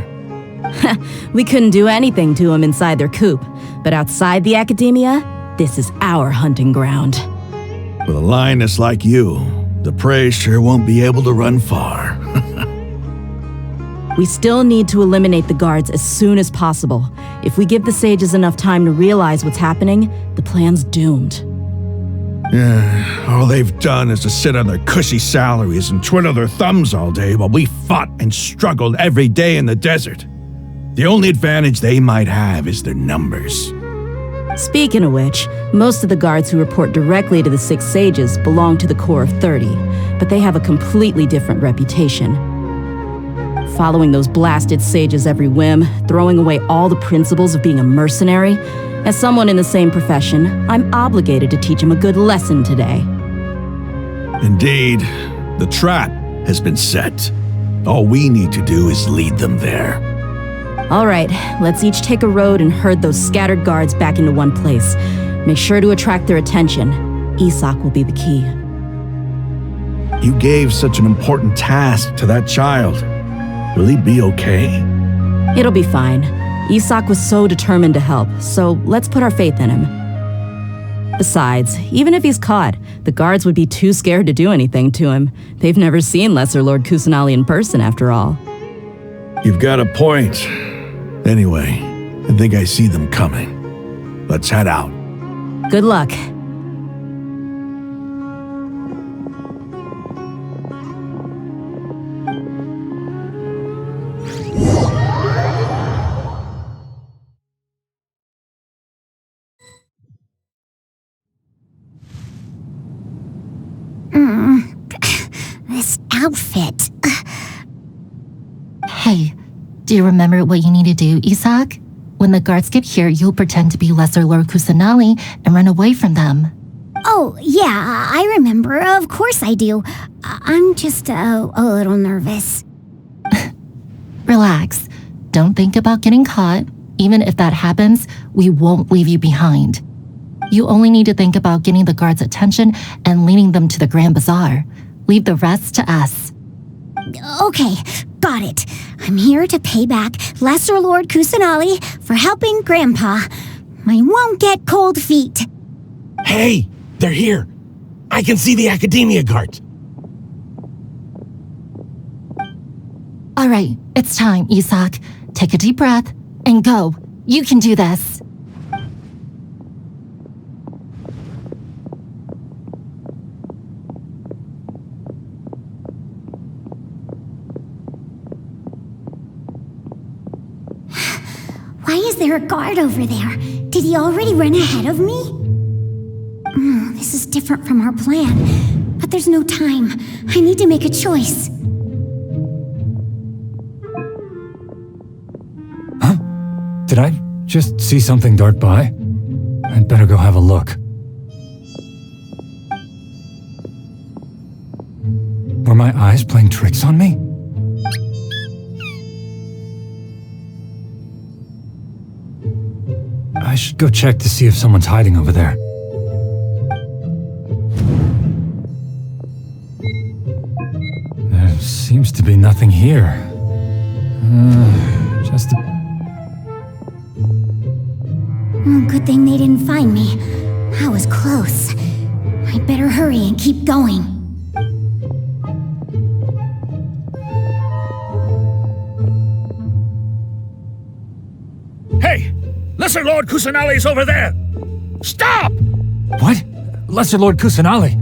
We couldn't do anything to them inside their coop, but outside the Academia, this is our hunting ground. With a lioness like you, the prey sure won't be able to run far. We still need to eliminate the guards as soon as possible. If we give the sages enough time to realize what's happening, the plan's doomed. All they've done is to sit on their cushy salaries and twiddle their thumbs all day while we fought and struggled every day in the desert. The only advantage they might have is their numbers. Speaking of which, most of the guards who report directly to the 6 sages belong to the core of 30, but they have a completely different reputation. Following those blasted sages every whim, throwing away all the principles of being a mercenary. As someone in the same profession, I'm obligated to teach them a good lesson today. Indeed, the trap has been set. All we need to do is lead them there. All right, let's each take a road and herd those scattered guards back into one place. Make sure to attract their attention. Isak will be the key. You gave such an important task to that child. Will he be okay? It'll be fine. Isak was so determined to help, so let's put our faith in him. Besides, even if he's caught, the guards would be too scared to do anything to him. They've never seen Lesser Lord Kusanali in person, after all. You've got a point. Anyway, I think I see them coming. Let's head out. Good luck. This outfit. Hey, do you remember what you need to do, Isak? When the guards get here, you'll pretend to be Lesser Lord Kusanali and run away from them. Oh, yeah, I remember. Of course I do. I'm just a little nervous. Relax. Don't think about getting caught. Even if that happens, we won't leave you behind. You only need to think about getting the guards' attention and leading them to the Grand Bazaar. Leave the rest to us. Okay, got it. I'm here to pay back Lesser Lord Kusanali for helping Grandpa. I won't get cold feet. Hey, They're here. I can see the Academiya guards. All right, it's time, Isak. Take a deep breath and go. You can do this. Why is there a guard over there? Did he already run ahead of me? This is different from our plan. But there's no time. I need to make a choice. Huh? Did I just see something dart by? I'd better go have a look. Were my eyes playing tricks on me? I should go check to see if someone's hiding over there. There seems to be nothing here. Just a... Good thing they didn't find me. I was close. I'd better hurry and keep going. Hey! Lesser Lord Kusanali's over there! Stop! What? Lesser Lord Kusanali?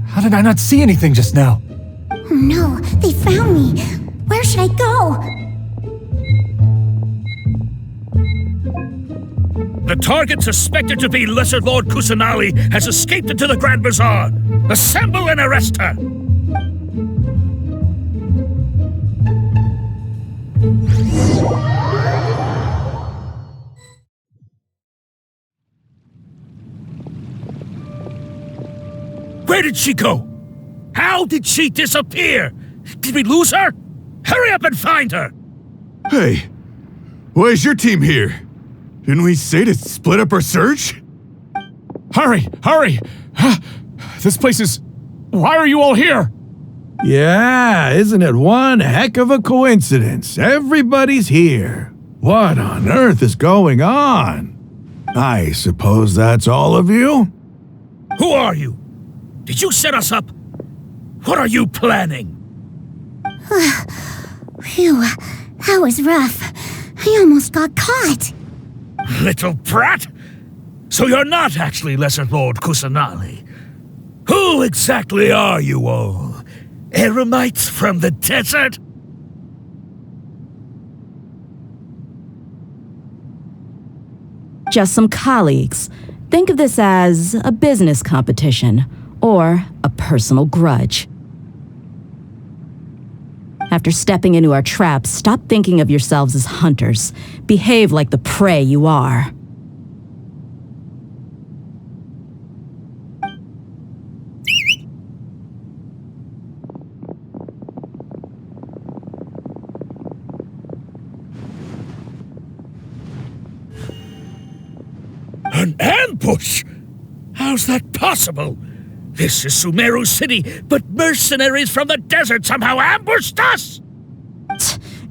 How did I not see anything just now? Oh no, they found me! Where should I go? The target suspected to be Lesser Lord Kusanali has escaped into the Grand Bazaar! Assemble and arrest her! Where did she go? How did she disappear? Did we lose her? Hurry up and find her! Hey, why is your team here? Didn't we say to split up our search? Hurry! Hurry! This place is... Why are you all here? Yeah, isn't it one heck of a coincidence? Everybody's here. What on earth is going on? I suppose that's all of you? Who are you? Did you set us up? What are you planning? Phew, that was rough. I almost got caught. Little brat! So you're not actually Lesser Lord Kusanali. Who exactly are you all? Eremites from the desert? Just some colleagues. Think of this as a business competition or a personal grudge. After stepping into our traps, stop thinking of yourselves as hunters. Behave like the prey you are. An ambush? How's that possible? This is Sumeru City, but mercenaries from the desert somehow ambushed us!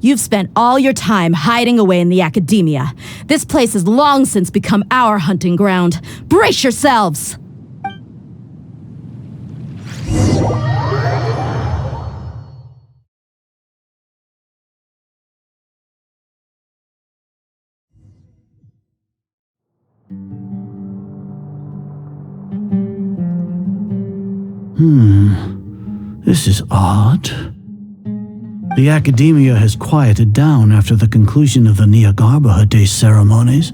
You've spent all your time hiding away in the Academiya. This place has long since become our hunting ground. Brace yourselves! This is odd. The Academiya has quieted down after the conclusion of the Nyagarbha Day ceremonies,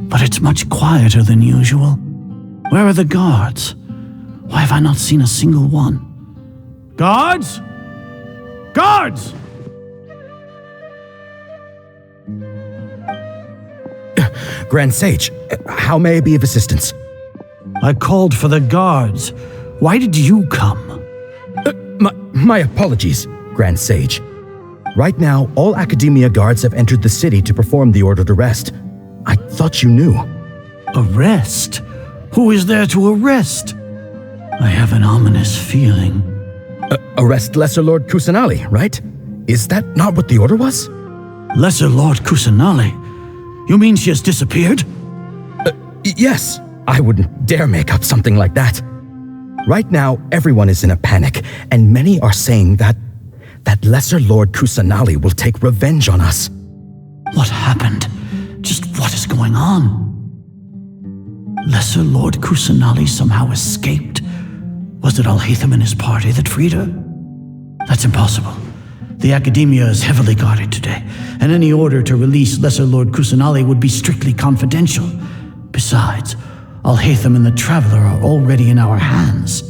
but it's much quieter than usual. Where are the guards? Why have I not seen a single one? Guards? Guards! Grand Sage, how may I be of assistance? I called for the guards. Why did you come? My apologies, Grand Sage. Right now, all Academiya guards have entered the city to perform the ordered arrest. I thought you knew. Arrest? Who is there to arrest? I have an ominous feeling. Arrest Lesser Lord Kusanali, right? Is that not what the order was? Lesser Lord Kusanali? You mean she has disappeared? Yes. I wouldn't dare make up something like that. Right now, everyone is in a panic, and many are saying that Lesser Lord Kusanali will take revenge on us. What happened? Just what is going on? Lesser Lord Kusanali somehow escaped? Was it Alhaitham and his party that freed her? That's impossible. The Academiya is heavily guarded today, and any order to release Lesser Lord Kusanali would be strictly confidential. Besides, Alhaitham and the Traveler are already in our hands.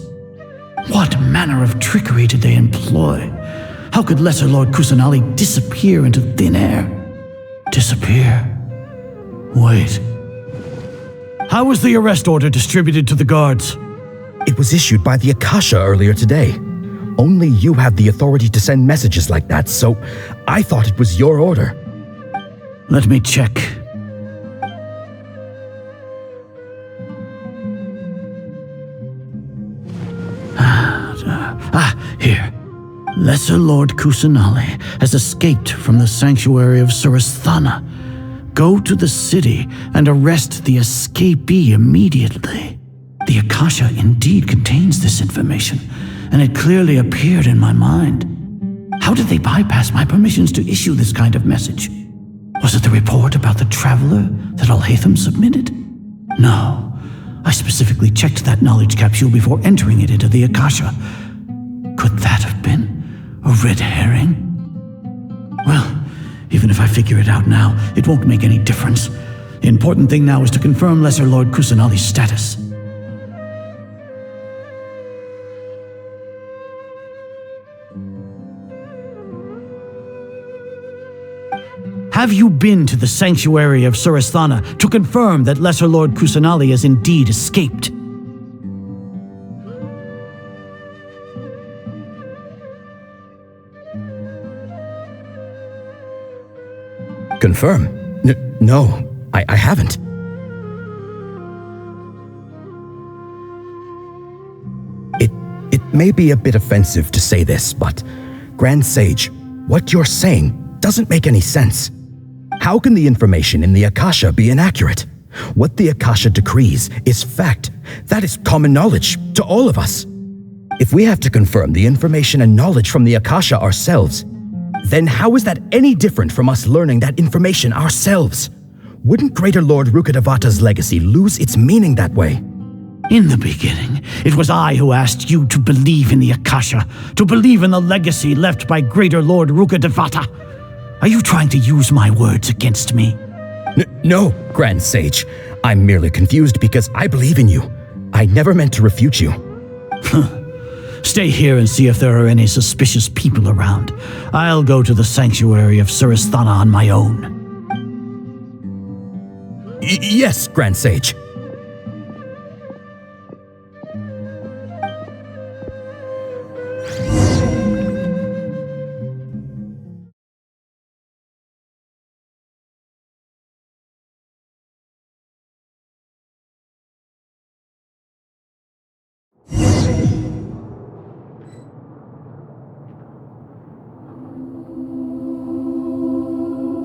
What manner of trickery did they employ? How could Lesser Lord Kusanali disappear into thin air? Disappear? Wait. How was the arrest order distributed to the guards? It was issued by the Akasha earlier today. Only you have the authority to send messages like that, so I thought it was your order. Let me check. Here. Lesser Lord Kusanali has escaped from the sanctuary of Surasthana. Go to the city and arrest the escapee immediately. The Akasha indeed contains this information, and it clearly appeared in my mind. How did they bypass my permissions to issue this kind of message? Was it the report about the Traveler that Alhaitham submitted? No. I specifically checked that knowledge capsule before entering it into the Akasha. Could that have been a red herring? Well, even if I figure it out now, it won't make any difference. The important thing now is to confirm Lesser Lord Kusanali's status. Have you been to the sanctuary of Surasthana to confirm that Lesser Lord Kusanali has indeed escaped? Confirm? No, I haven't. It may be a bit offensive to say this, but Grand Sage, what you're saying doesn't make any sense. How can the information in the Akasha be inaccurate? What the Akasha decrees is fact. That is common knowledge to all of us. If we have to confirm the information and knowledge from the Akasha ourselves, then how is that any different from us learning that information ourselves? Wouldn't Greater Lord Rukkhadevata's legacy lose its meaning that way? In the beginning, it was I who asked you to believe in the Akasha, to believe in the legacy left by Greater Lord Rukkhadevata. Are you trying to use my words against me? No, Grand Sage. I'm merely confused because I believe in you. I never meant to refute you. Stay here and see if there are any suspicious people around. I'll go to the sanctuary of Surasthana on my own. Yes, Grand Sage.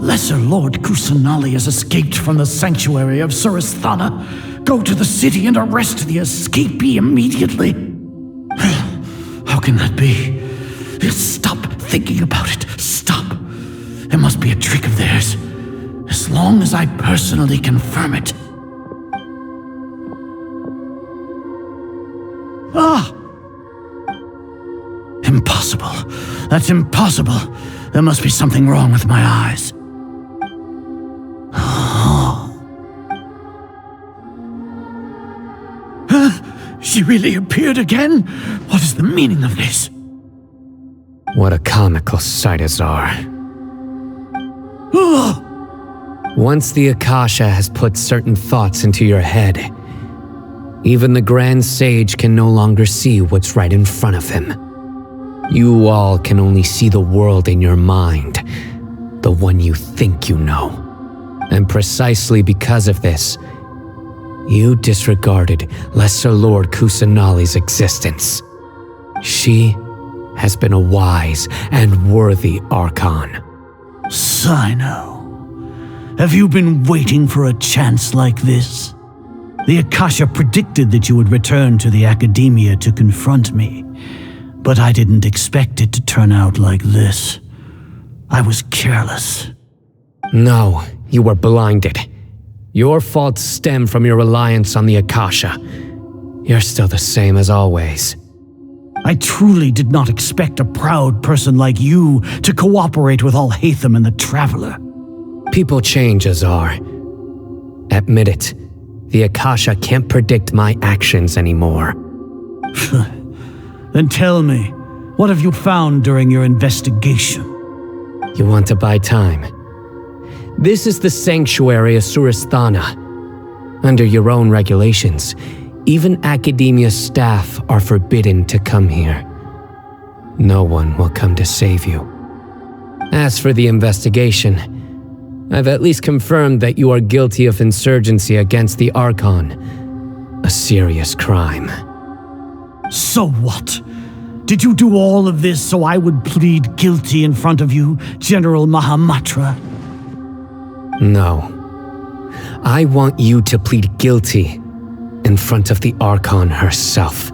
Lesser Lord Kusanali has escaped from the sanctuary of Surasthana. Go to the city and arrest the escapee immediately. How can that be? Stop thinking about it. Stop. It must be a trick of theirs. As long as I personally confirm it. Impossible. That's impossible. There must be something wrong with my eyes. She really appeared again? What is the meaning of this? What a comical sight, Azar. Once the Akasha has put certain thoughts into your head, even the Grand Sage can no longer see what's right in front of him. You all can only see the world in your mind, the one you think you know. And precisely because of this, you disregarded Lesser Lord Kusanali's existence. She has been a wise and worthy Archon. Sino, have you been waiting for a chance like this? The Akasha predicted that you would return to the Academia to confront me, but I didn't expect it to turn out like this. I was careless. No, you were blinded. Your faults stem from your reliance on the Akasha. You're still the same as always. I truly did not expect a proud person like you to cooperate with Alhaitham and the Traveler. People change, Azar. Admit it. The Akasha can't predict my actions anymore. Then tell me, what have you found during your investigation? You want to buy time? This is the sanctuary of Suristhana. Under your own regulations, even Academia staff are forbidden to come here. No one will come to save you. As for the investigation, I've at least confirmed that you are guilty of insurgency against the Archon, a serious crime. So what? Did you do all of this so I would plead guilty in front of you, General Mahamatra? No. I want you to plead guilty in front of the Archon herself.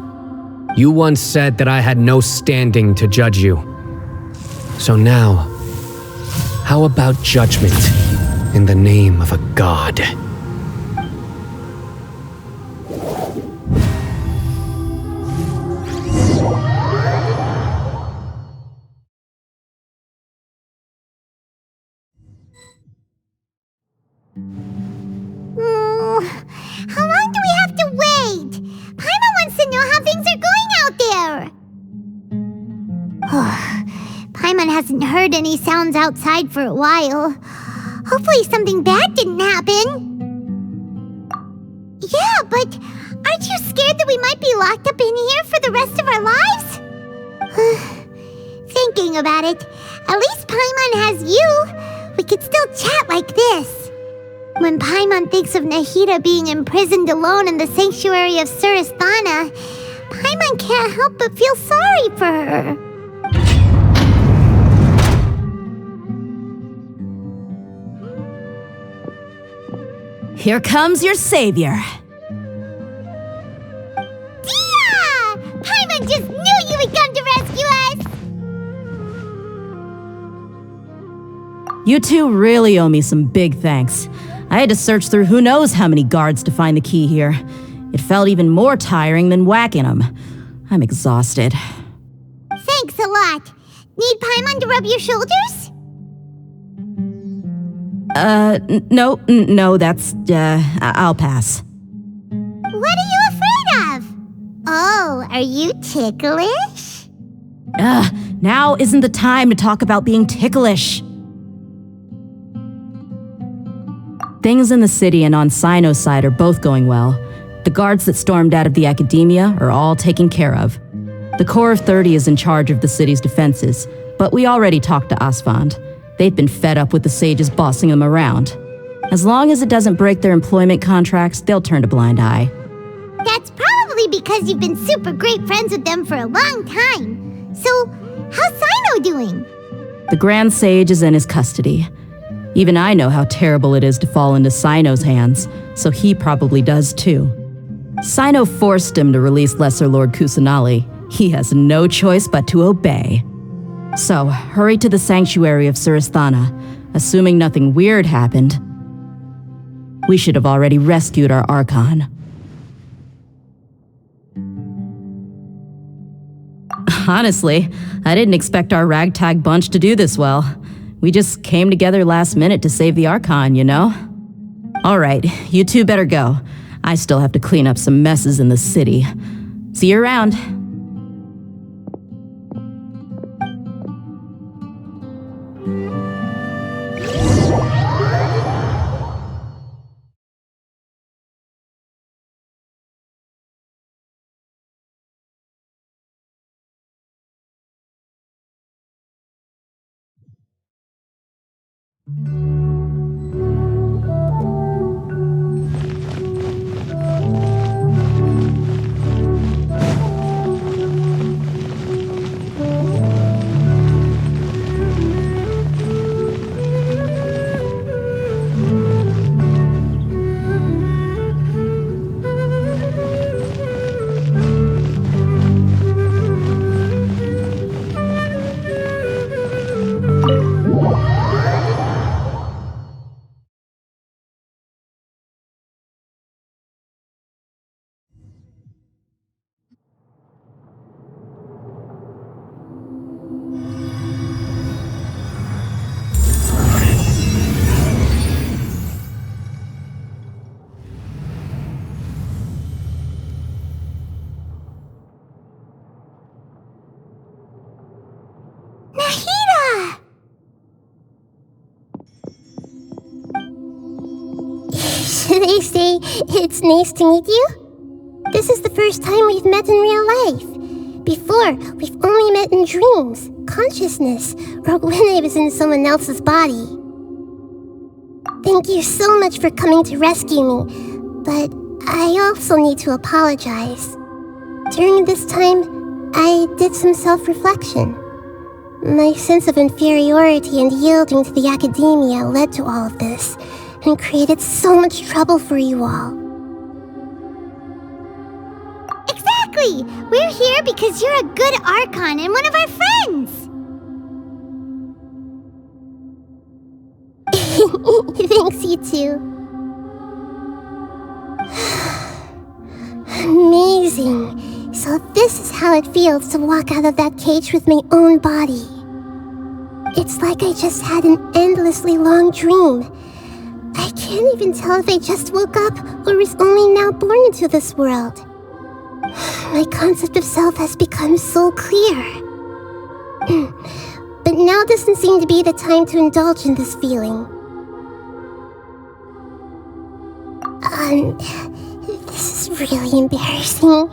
You once said that I had no standing to judge you. So now, how about judgment in the name of a god? How long do we have to wait? Paimon wants to know how things are going out there. Paimon hasn't heard any sounds outside for a while. Hopefully something bad didn't happen. Yeah, but aren't you scared that we might be locked up in here for the rest of our lives? Thinking about it, at least Paimon has you. We could still chat like this. When Paimon thinks of Nahida being imprisoned alone in the sanctuary of Suristhana, Paimon can't help but feel sorry for her. Here comes your savior. Dia! Paimon just knew you would come to rescue us! You two really owe me some big thanks. I had to search through who knows how many guards to find the key here. It felt even more tiring than whacking them. I'm exhausted. Thanks a lot. Need Paimon to rub your shoulders? No, that's, I'll pass. What are you afraid of? Oh, are you ticklish? Now isn't the time to talk about being ticklish. Things in the city and on Sino's side are both going well. The guards that stormed out of the Academia are all taken care of. The Corps of 30 is in charge of the city's defenses, but we already talked to Asfand. They've been fed up with the sages bossing them around. As long as it doesn't break their employment contracts, they'll turn a blind eye. That's probably because you've been super great friends with them for a long time. So, how's Sino doing? The Grand Sage is in his custody. Even I know how terrible it is to fall into Sino's hands, so he probably does too. Sino forced him to release Lesser Lord Kusanali. He has no choice but to obey. So, hurry to the sanctuary of Suristhana. Assuming nothing weird happened, we should have already rescued our Archon. Honestly, I didn't expect our ragtag bunch to do this well. We just came together last minute to save the Archon, you know? All right, you two better go. I still have to clean up some messes in the city. See you around. they say it's nice to meet you? This is the first time we've met in real life. Before, we've only met in dreams, consciousness, or when I was in someone else's body. Thank you so much for coming to rescue me, but I also need to apologize. During this time, I did some self-reflection. My sense of inferiority and yielding to the Academia led to all of this, and created so much trouble for you all. Exactly! We're here because you're a good Archon and one of our friends! Thanks, you too. Amazing. So this is how it feels to walk out of that cage with my own body. It's like I just had an endlessly long dream. I can't even tell if I just woke up or was only now born into this world. My concept of self has become so clear. But now doesn't seem to be the time to indulge in this feeling. This is really embarrassing.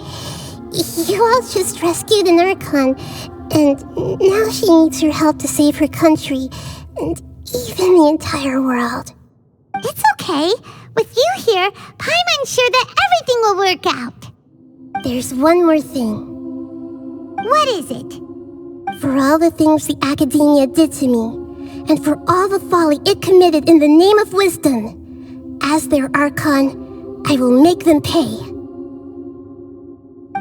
You all just rescued an Archon, and now she needs your help to save her country, and even the entire world. It's okay. With you here, Paimon's sure that everything will work out. There's one more thing. What is it? For all the things the Academia did to me, and for all the folly it committed in the name of wisdom, as their Archon, I will make them pay.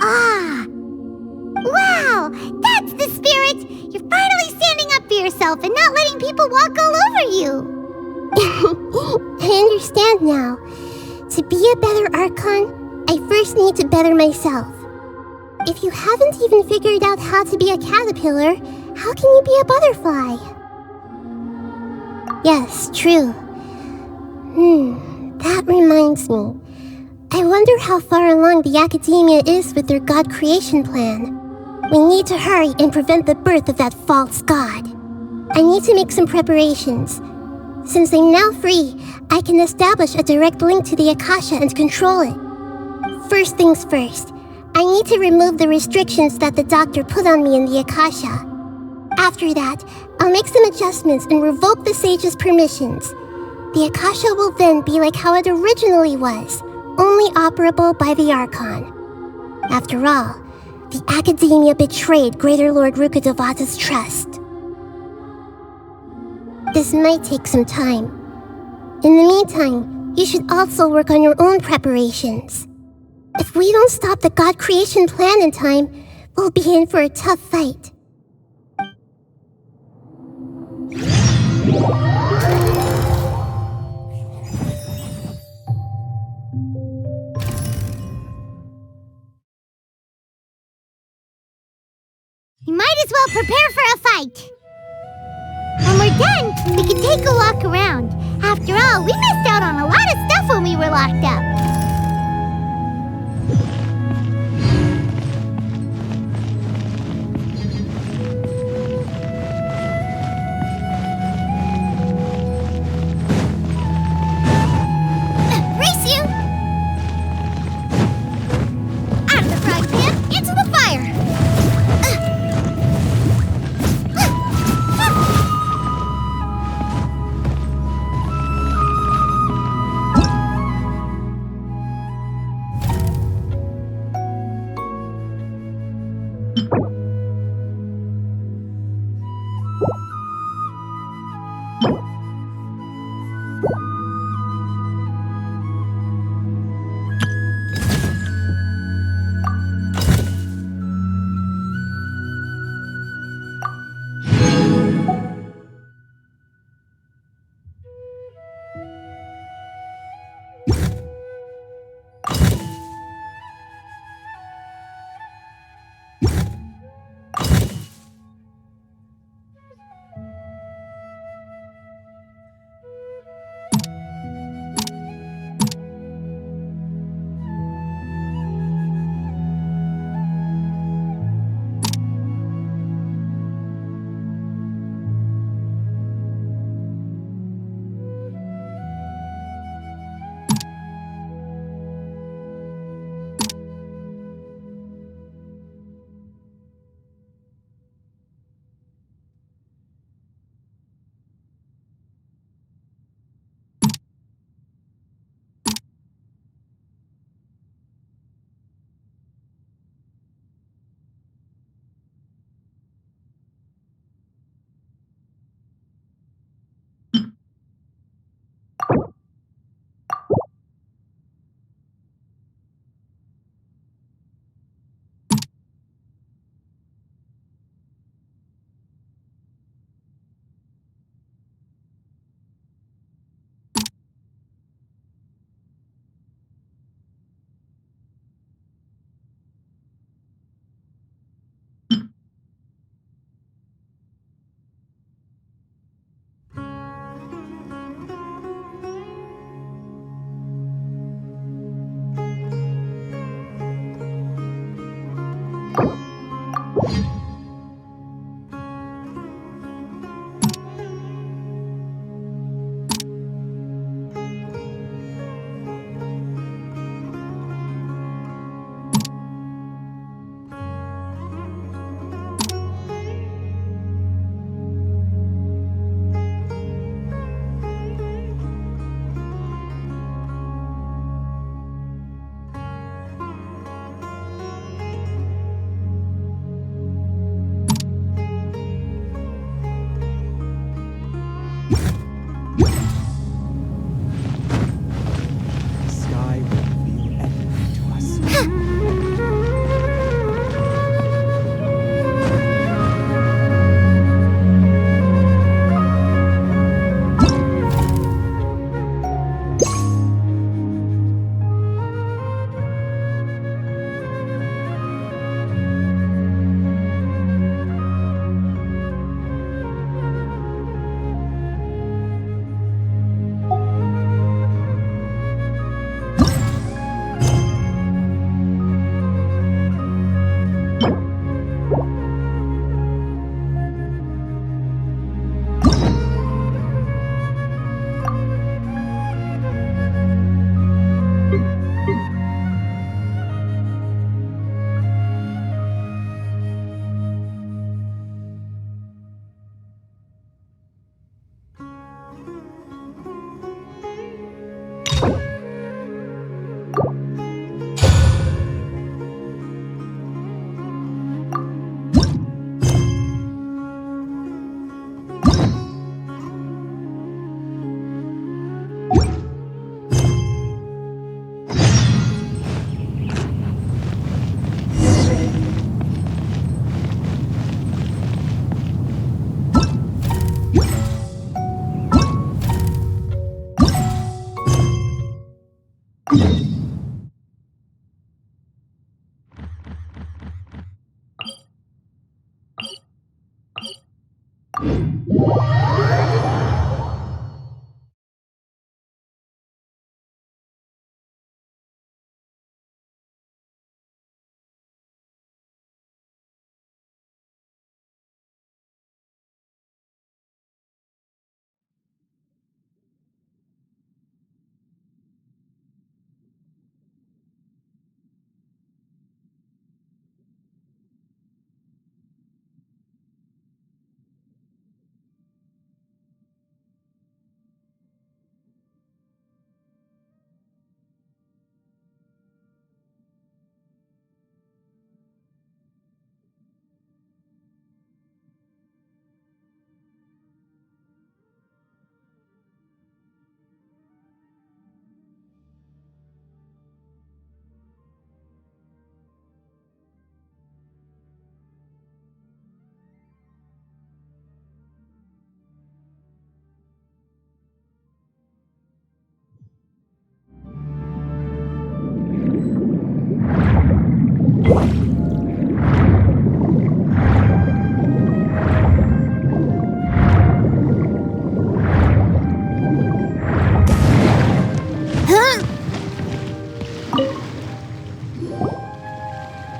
Ah! Wow! That's the spirit! You're finally standing up for yourself and not letting people walk all over you! I understand now. To be a better Archon, I first need to better myself. If you haven't even figured out how to be a caterpillar, how can you be a butterfly? Yes, true. That reminds me. I wonder how far along the Academia is with their god creation plan. We need to hurry and prevent the birth of that false god. I need to make some preparations. Since I'm now free, I can establish a direct link to the Akasha and control it. First things first, I need to remove the restrictions that the doctor put on me in the Akasha. After that, I'll make some adjustments and revoke the sage's permissions. The Akasha will then be like how it originally was, only operable by the Archon. After all, the Academia betrayed Greater Lord Rukkhadevata's trust. This might take some time. In the meantime, you should also work on your own preparations. If we don't stop the god creation plan in time, we'll be in for a tough fight. You might as well prepare for a fight. When we're done, we can take a walk around. After all, we missed out on a lot of stuff when we were locked up. Race you! Out of the frying pan, into the fire!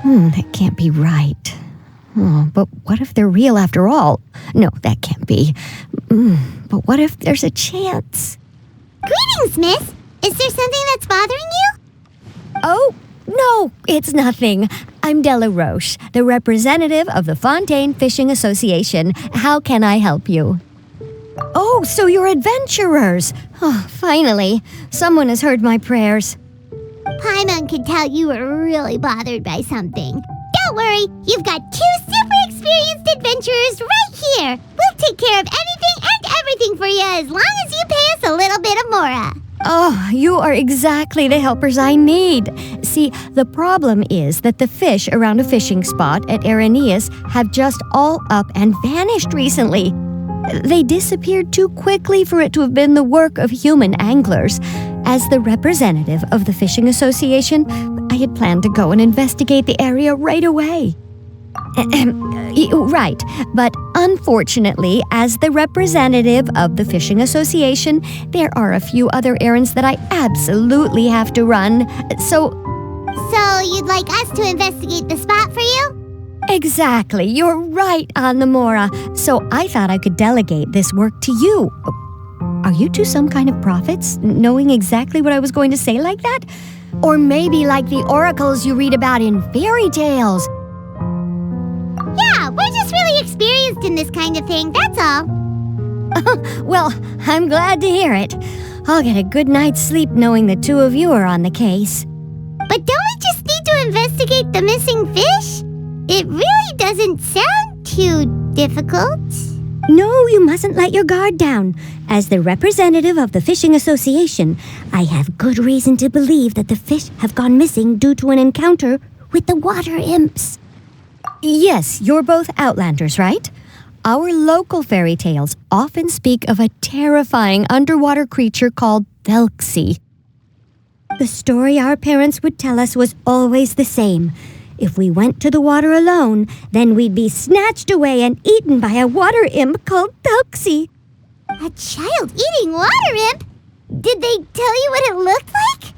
That can't be right. Oh, but what if they're real after all? No, that can't be. But what if there's a chance? Greetings, miss! Is there something that's bothering you? Oh, no, it's nothing. I'm Della Roche, the representative of the Fontaine Fishing Association. How can I help you? Oh, so you're adventurers. Oh, finally, someone has heard my prayers. Paimon could tell you were really bothered by something. Don't worry, you've got 2 super experienced adventurers right here. We'll take care of anything and everything for you as long as you pay us a little bit of mora. Oh, you are exactly the helpers I need. See, the problem is that the fish around a fishing spot at Arrhenius have just all up and vanished recently. They disappeared too quickly for it to have been the work of human anglers. As the representative of the Fishing Association, I had planned to go and investigate the area right away. Right, but unfortunately, as the representative of the Fishing Association, there are a few other errands that I absolutely have to run, So you'd like us to investigate the spot for you? Exactly. You're right, Mora. So I thought I could delegate this work to you. Are you two some kind of prophets, knowing exactly what I was going to say like that? Or maybe like the oracles you read about in fairy tales? Yeah, we're just really experienced in this kind of thing, that's all. Well, I'm glad to hear it. I'll get a good night's sleep knowing the two of you are on the case. But don't we just need to investigate the missing fish? It really doesn't sound too difficult. No, you mustn't let your guard down. As the representative of the Fishing Association, I have good reason to believe that the fish have gone missing due to an encounter with the water imps. Yes, you're both Outlanders, right? Our local fairy tales often speak of a terrifying underwater creature called Thelxie. The story our parents would tell us was always the same. If we went to the water alone, then we'd be snatched away and eaten by a water imp called Thelxie. A child eating water imp? Did they tell you what it looked like?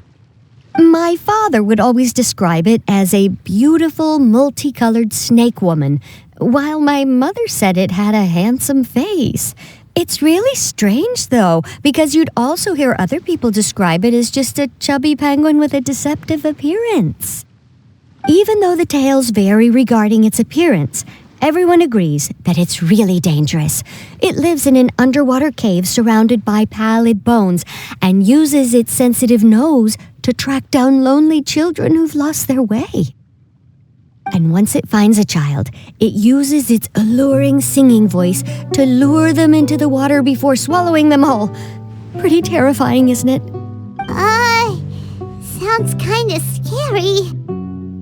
My father would always describe it as a beautiful, multicolored snake woman, while my mother said it had a handsome face. It's really strange, though, because you'd also hear other people describe it as just a chubby penguin with a deceptive appearance. Even though the tales vary regarding its appearance, everyone agrees that it's really dangerous. It lives in an underwater cave surrounded by pallid bones and uses its sensitive nose to track down lonely children who've lost their way. And once it finds a child, it uses its alluring singing voice to lure them into the water before swallowing them all. Pretty terrifying, isn't it? Sounds kinda scary.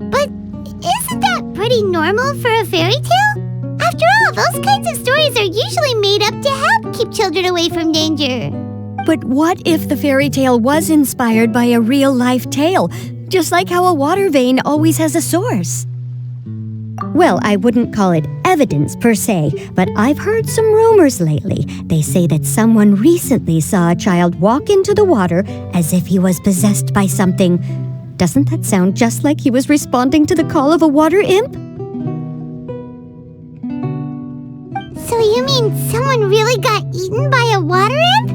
But isn't that pretty normal for a fairy tale? After all, those kinds of stories are usually made up to help keep children away from danger. But what if the fairy tale was inspired by a real-life tale, just like how a water vein always has a source? Well, I wouldn't call it evidence per se, but I've heard some rumors lately. They say that someone recently saw a child walk into the water as if he was possessed by something. Doesn't that sound just like he was responding to the call of a water imp? So you mean someone really got eaten by a water imp?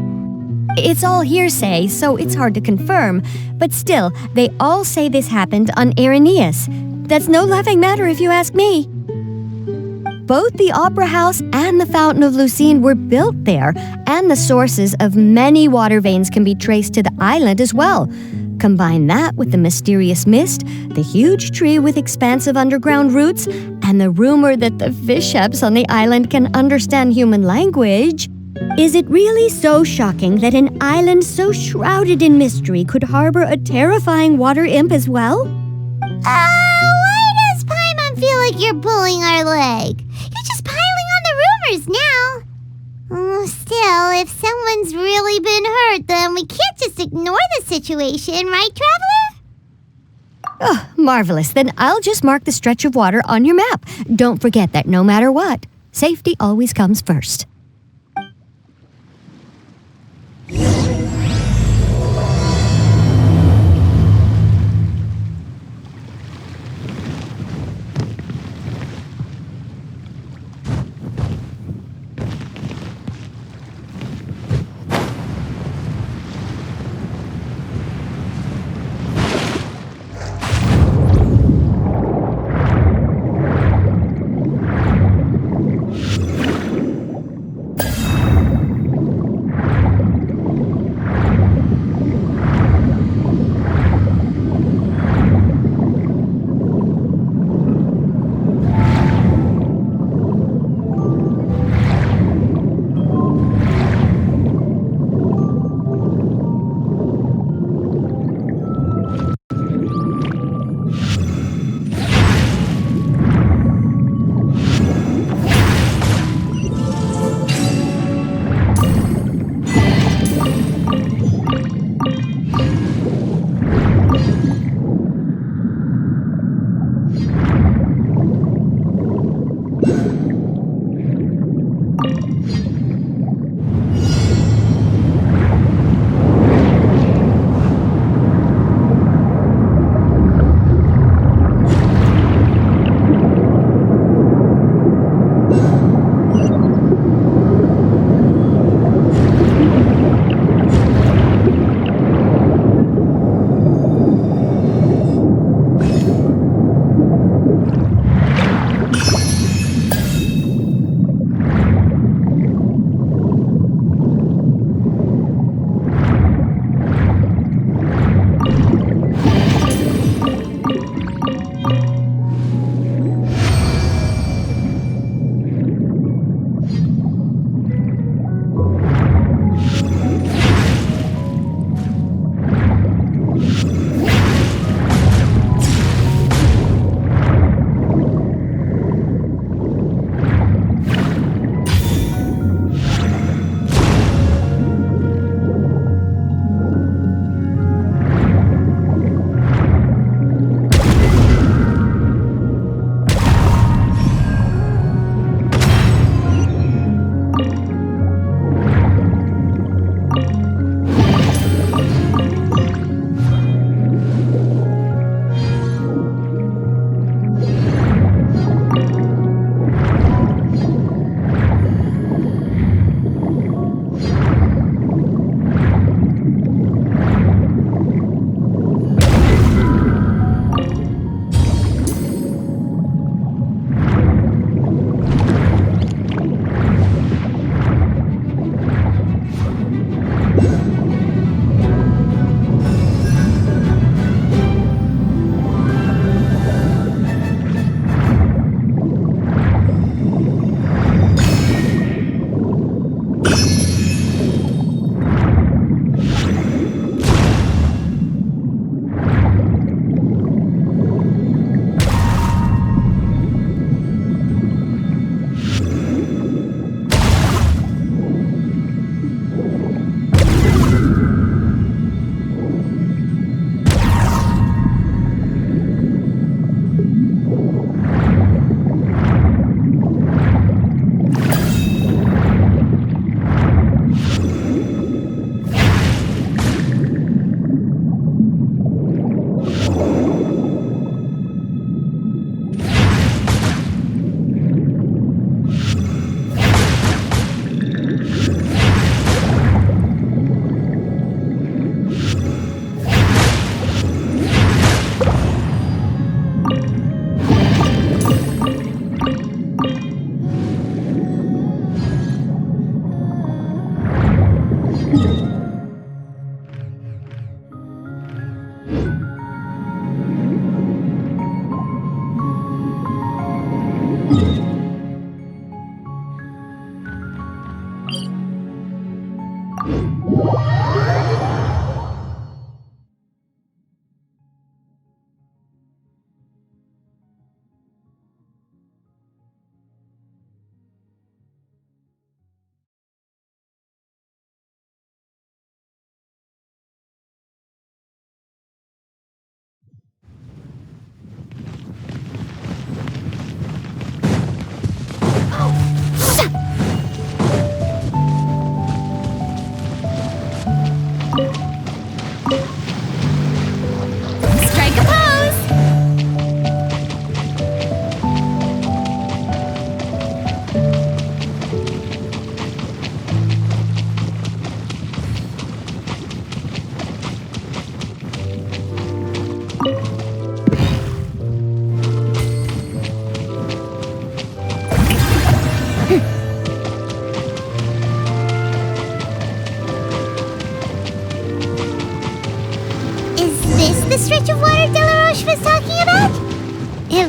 It's all hearsay, so it's hard to confirm. But still, they all say this happened on Araneus. That's no laughing matter if you ask me. Both the Opera House and the Fountain of Lucine were built there, and the sources of many water veins can be traced to the island as well. Combine that with the mysterious mist, the huge tree with expansive underground roots, and the rumor that the fish sheps on the island can understand human language. Is it really so shocking that an island so shrouded in mystery could harbor a terrifying water imp as well? Why does Paimon feel like you're pulling our leg? You're just piling on the rumors now. Still, if someone's really been hurt, then we can't just ignore the situation, right, Traveler? Oh, marvelous. Then I'll just mark the stretch of water on your map. Don't forget that no matter what, safety always comes first.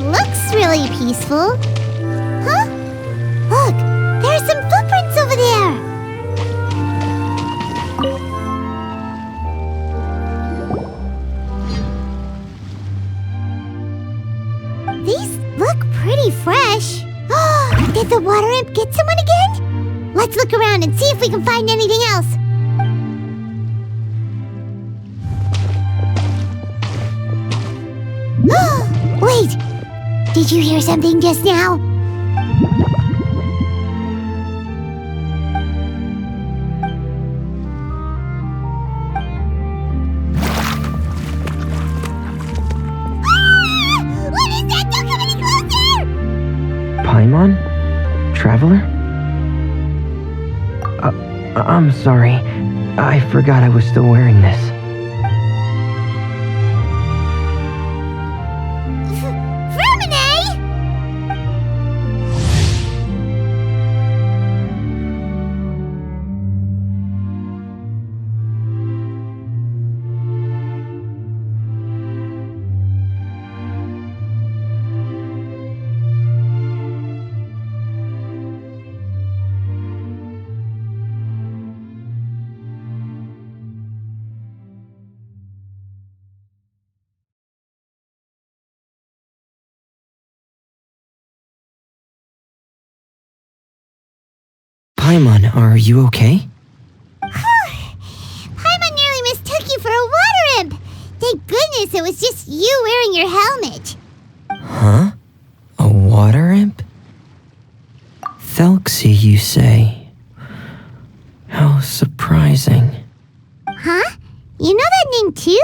It looks really peaceful. Huh? Look, there are some footprints over there. These look pretty fresh. Did the water imp get someone again? Let's look around and see if we can find anything else. Wait! Did you hear something just now? What is that? Don't come any closer! Paimon? Traveler? I'm sorry. I forgot I was still wearing this. Paimon, are you okay? Paimon nearly mistook you for a water imp. Thank goodness it was just you wearing your helmet. Huh? A water imp? Thelxie, you say? How surprising. Huh? You know that name too?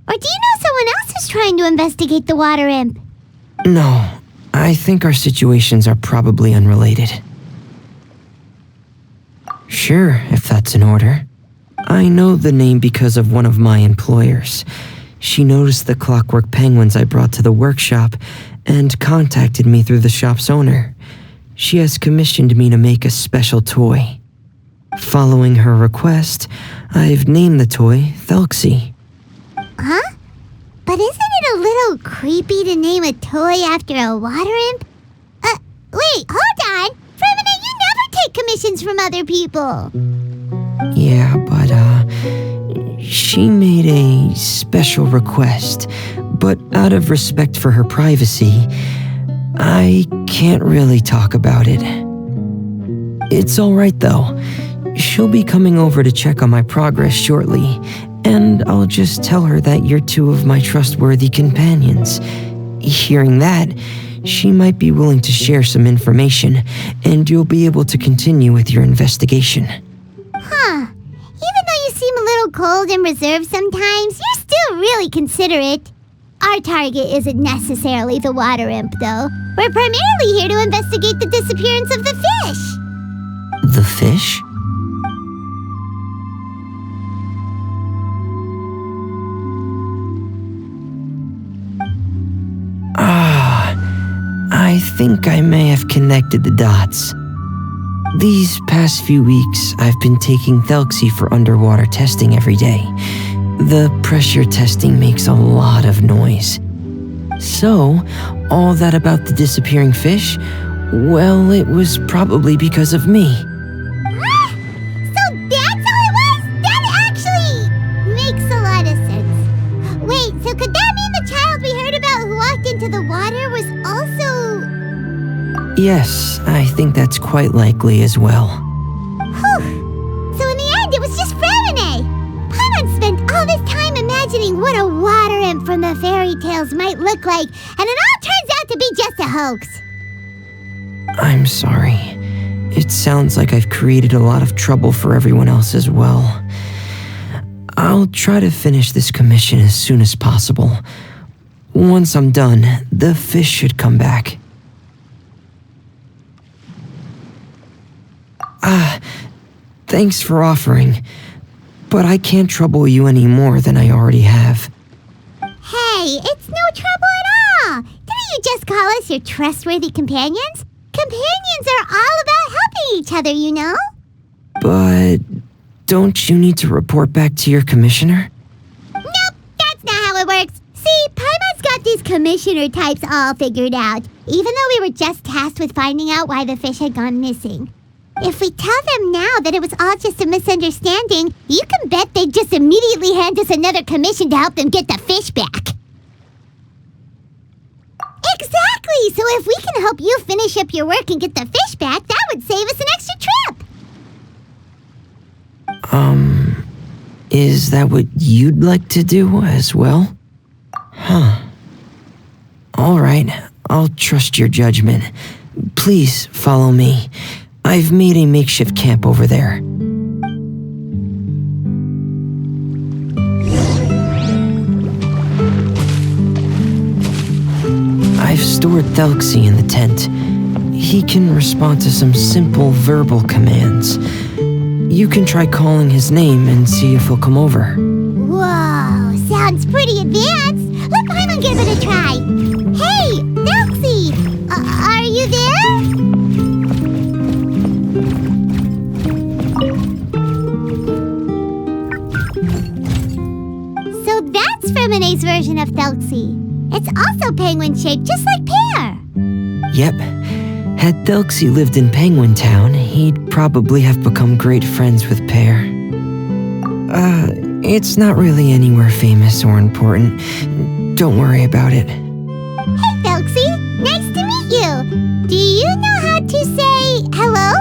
Or do you know someone else who's trying to investigate the water imp? No, I think our situations are probably unrelated. Sure, if that's in order. I know the name because of one of my employers. She noticed the clockwork penguins I brought to the workshop and contacted me through the shop's owner. She has commissioned me to make a special toy. Following her request, I've named the toy Thelxie. Huh? But isn't it a little creepy to name a toy after a water imp? Wait, hold on! Fremine, you never take commissions from other people! Yeah, but, she made a special request, but out of respect for her privacy, I can't really talk about it. It's alright though. She'll be coming over to check on my progress shortly, and I'll just tell her that you're two of my trustworthy companions. Hearing that, she might be willing to share some information, and you'll be able to continue with your investigation. Huh. Even though you seem a little cold and reserved sometimes, you're still really considerate. Our target isn't necessarily the water imp, though. We're primarily here to investigate the disappearance of the fish. The fish? I think I may have connected the dots. These past few weeks, I've been taking Thelxie for underwater testing every day. The pressure testing makes a lot of noise. So, all that about the disappearing fish? Well, it was probably because of me. So that's all it was? That actually makes a lot of sense. Wait, so could that mean the child we heard about who walked into the water was also... Yes, I think that's quite likely as well. Whew. So in the end, it was just Fremine. Paimon spent all this time imagining what a water imp from the fairy tales might look like, and it all turns out to be just a hoax. I'm sorry. It sounds like I've created a lot of trouble for everyone else as well. I'll try to finish this commission as soon as possible. Once I'm done, the fish should come back. Thanks for offering, but I can't trouble you any more than I already have. Hey, it's no trouble at all! Didn't you just call us your trustworthy companions? Companions are all about helping each other, you know? But don't you need to report back to your commissioner? Nope, that's not how it works. See, Paimon's got these commissioner types all figured out, even though we were just tasked with finding out why the fish had gone missing. If we tell them now that it was all just a misunderstanding, you can bet they'd just immediately hand us another commission to help them get the fish back. Exactly! So if we can help you finish up your work and get the fish back, that would save us an extra trip! Is that what you'd like to do as well? Huh. Alright, I'll trust your judgment. Please follow me. I've made a makeshift camp over there. I've stored Thelxie in the tent. He can respond to some simple verbal commands. You can try calling his name and see if he'll come over. Whoa, sounds pretty advanced. Let Paimon give it a try. Hey, Thelxie! Are you there? So that's Fremone's version of Thelxie. It's also penguin-shaped, just like Pear. Yep. Had Thelxie lived in Penguin Town, he'd probably have become great friends with Pear. It's not really anywhere famous or important. Don't worry about it. Hey, Thelxie! Nice to meet you! Do you know how to say hello?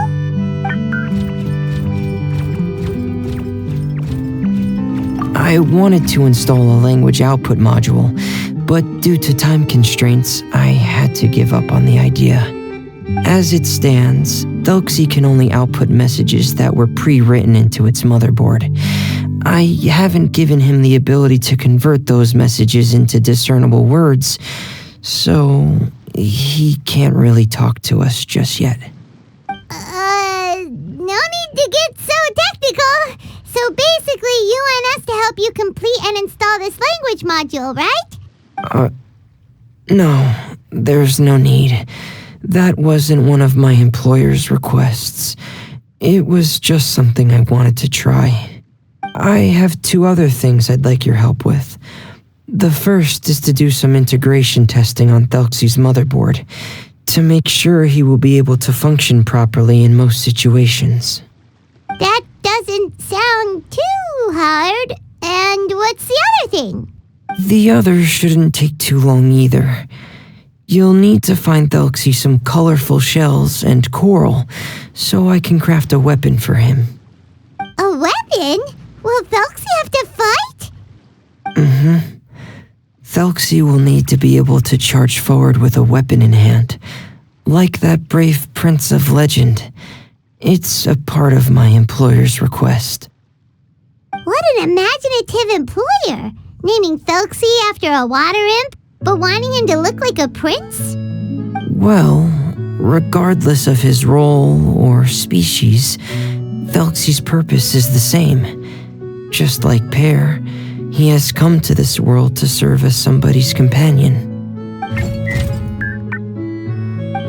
I wanted to install a language output module, but due to time constraints, I had to give up on the idea. As it stands, Thelxie can only output messages that were pre-written into its motherboard. I haven't given him the ability to convert those messages into discernible words, so he can't really talk to us just yet. No need to get so technical. So basically, you want us to help you complete and install this language module, right? No, there's no need. That wasn't one of my employer's requests. It was just something I wanted to try. I have 2 other things I'd like your help with. The first is to do some integration testing on Thelxie's motherboard, to make sure he will be able to function properly in most situations. That doesn't sound too hard. And what's the other thing? The other shouldn't take too long either. You'll need to find Thelxie some colorful shells and coral, so I can craft a weapon for him. A weapon? Will Thelxie have to fight? Mm-hmm. Thelxie will need to be able to charge forward with a weapon in hand, like that brave prince of legend. It's a part of my employer's request. What an imaginative employer! Naming Thelxie after a water imp, but wanting him to look like a prince? Well, regardless of his role or species, Thelxie's purpose is the same. Just like Pear, he has come to this world to serve as somebody's companion.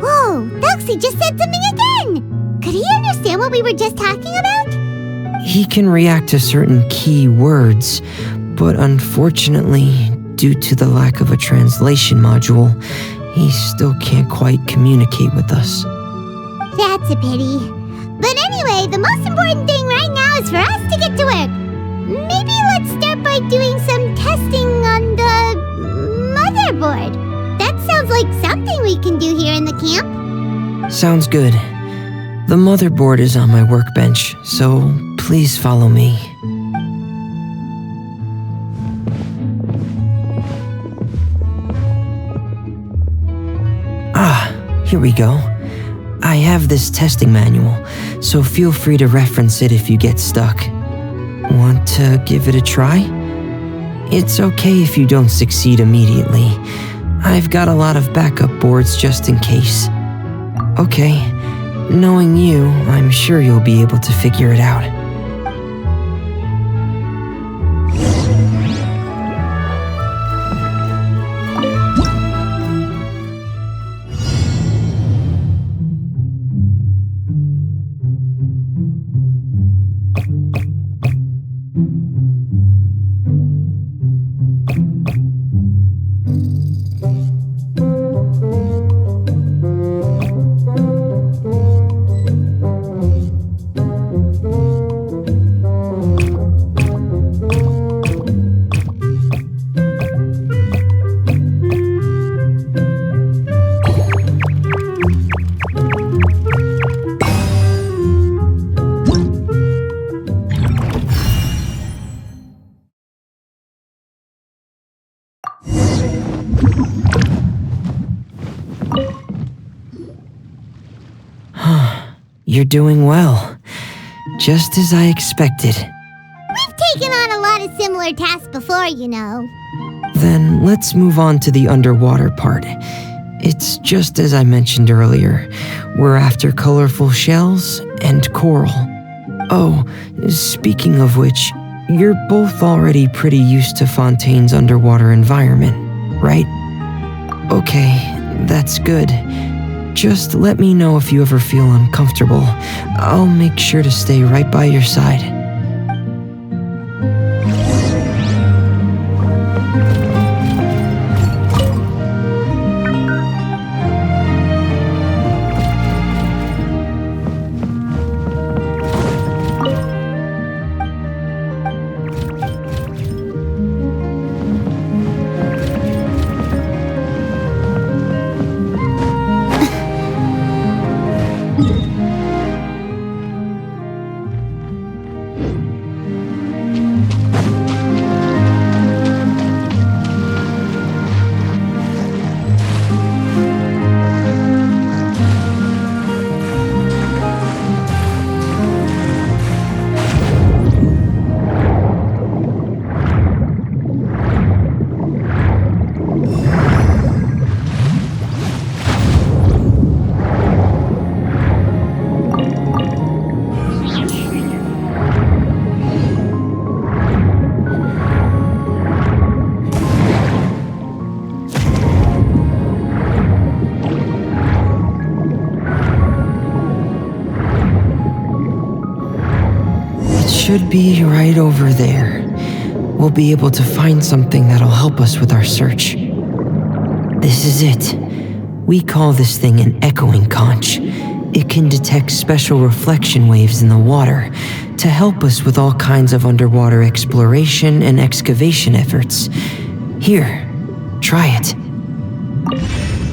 Whoa, Thelxie just said something again! Could he understand what we were just talking about? He can react to certain key words, but unfortunately, due to the lack of a translation module, he still can't quite communicate with us. That's a pity. But anyway, the most important thing right now is for us to get to work. Maybe let's start by doing some testing on the motherboard. That sounds like something we can do here in the camp. Sounds good. The motherboard is on my workbench, so please follow me. Here we go. I have this testing manual, so feel free to reference it if you get stuck. Want to give it a try? It's okay if you don't succeed immediately. I've got a lot of backup boards just in case. Okay, knowing you, I'm sure you'll be able to figure it out. You're doing well. Just as I expected. We've taken on a lot of similar tasks before, you know. Then let's move on to the underwater part. It's just as I mentioned earlier. We're after colorful shells and coral. Oh, speaking of which, you're both already pretty used to Fontaine's underwater environment, right? Okay, that's good. Just let me know if you ever feel uncomfortable. I'll make sure to stay right by your side. Should be right over there. We'll be able to find something that'll help us with our search. This is it. We call this thing an echoing conch. It can detect special reflection waves in the water to help us with all kinds of underwater exploration and excavation efforts. Here, try it.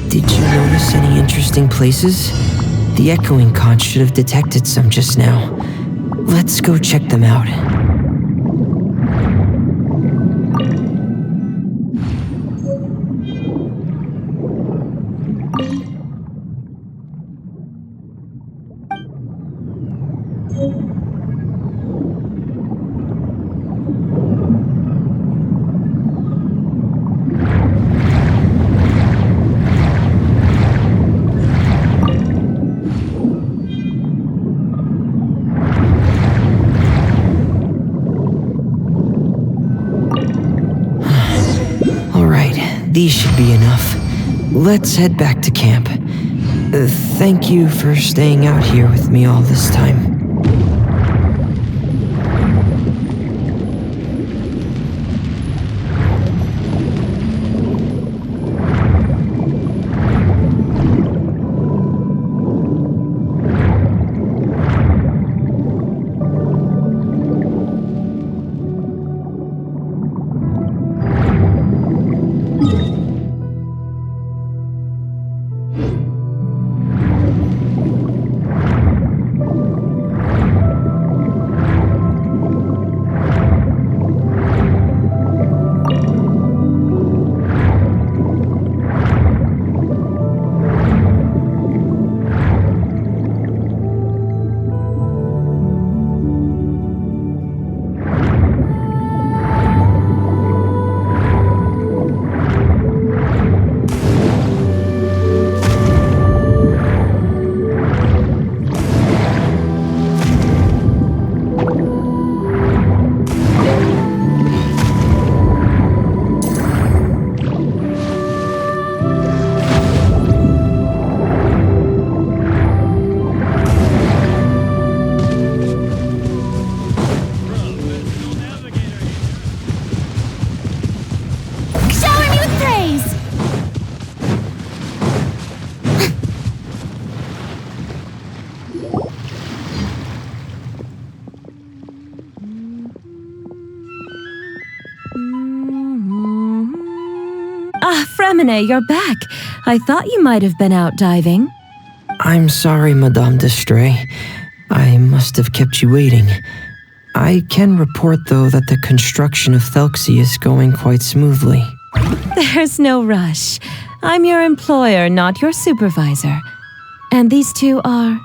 Did you notice any interesting places? The echoing conch should have detected some just now. Let's go check them out. These should be enough. Let's head back to camp. Thank you for staying out here with me all this time. Fremine, you're back. I thought you might have been out diving. I'm sorry, Madame d'Estrée. I must have kept you waiting. I can report, though, that the construction of Thelxie is going quite smoothly. There's no rush. I'm your employer, not your supervisor. And these two are...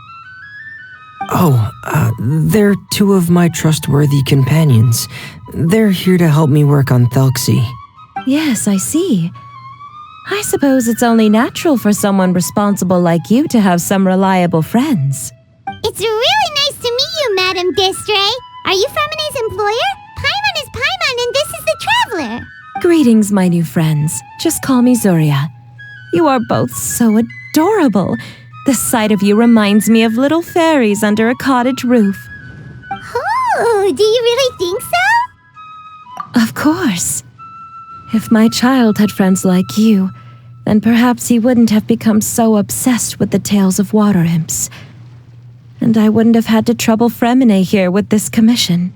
They're two of my trustworthy companions. They're here to help me work on Thelxie. Yes, I see. I suppose it's only natural for someone responsible like you to have some reliable friends. It's really nice to meet you, Madam Distray. Are you Fremene's employer? Paimon is Paimon and this is the Traveler. Greetings, my new friends. Just call me Zuria. You are both so adorable. The sight of you reminds me of little fairies under a cottage roof. Oh, do you really think so? Of course. If my child had friends like you, then perhaps he wouldn't have become so obsessed with the tales of water imps. And I wouldn't have had to trouble Fremene here with this commission.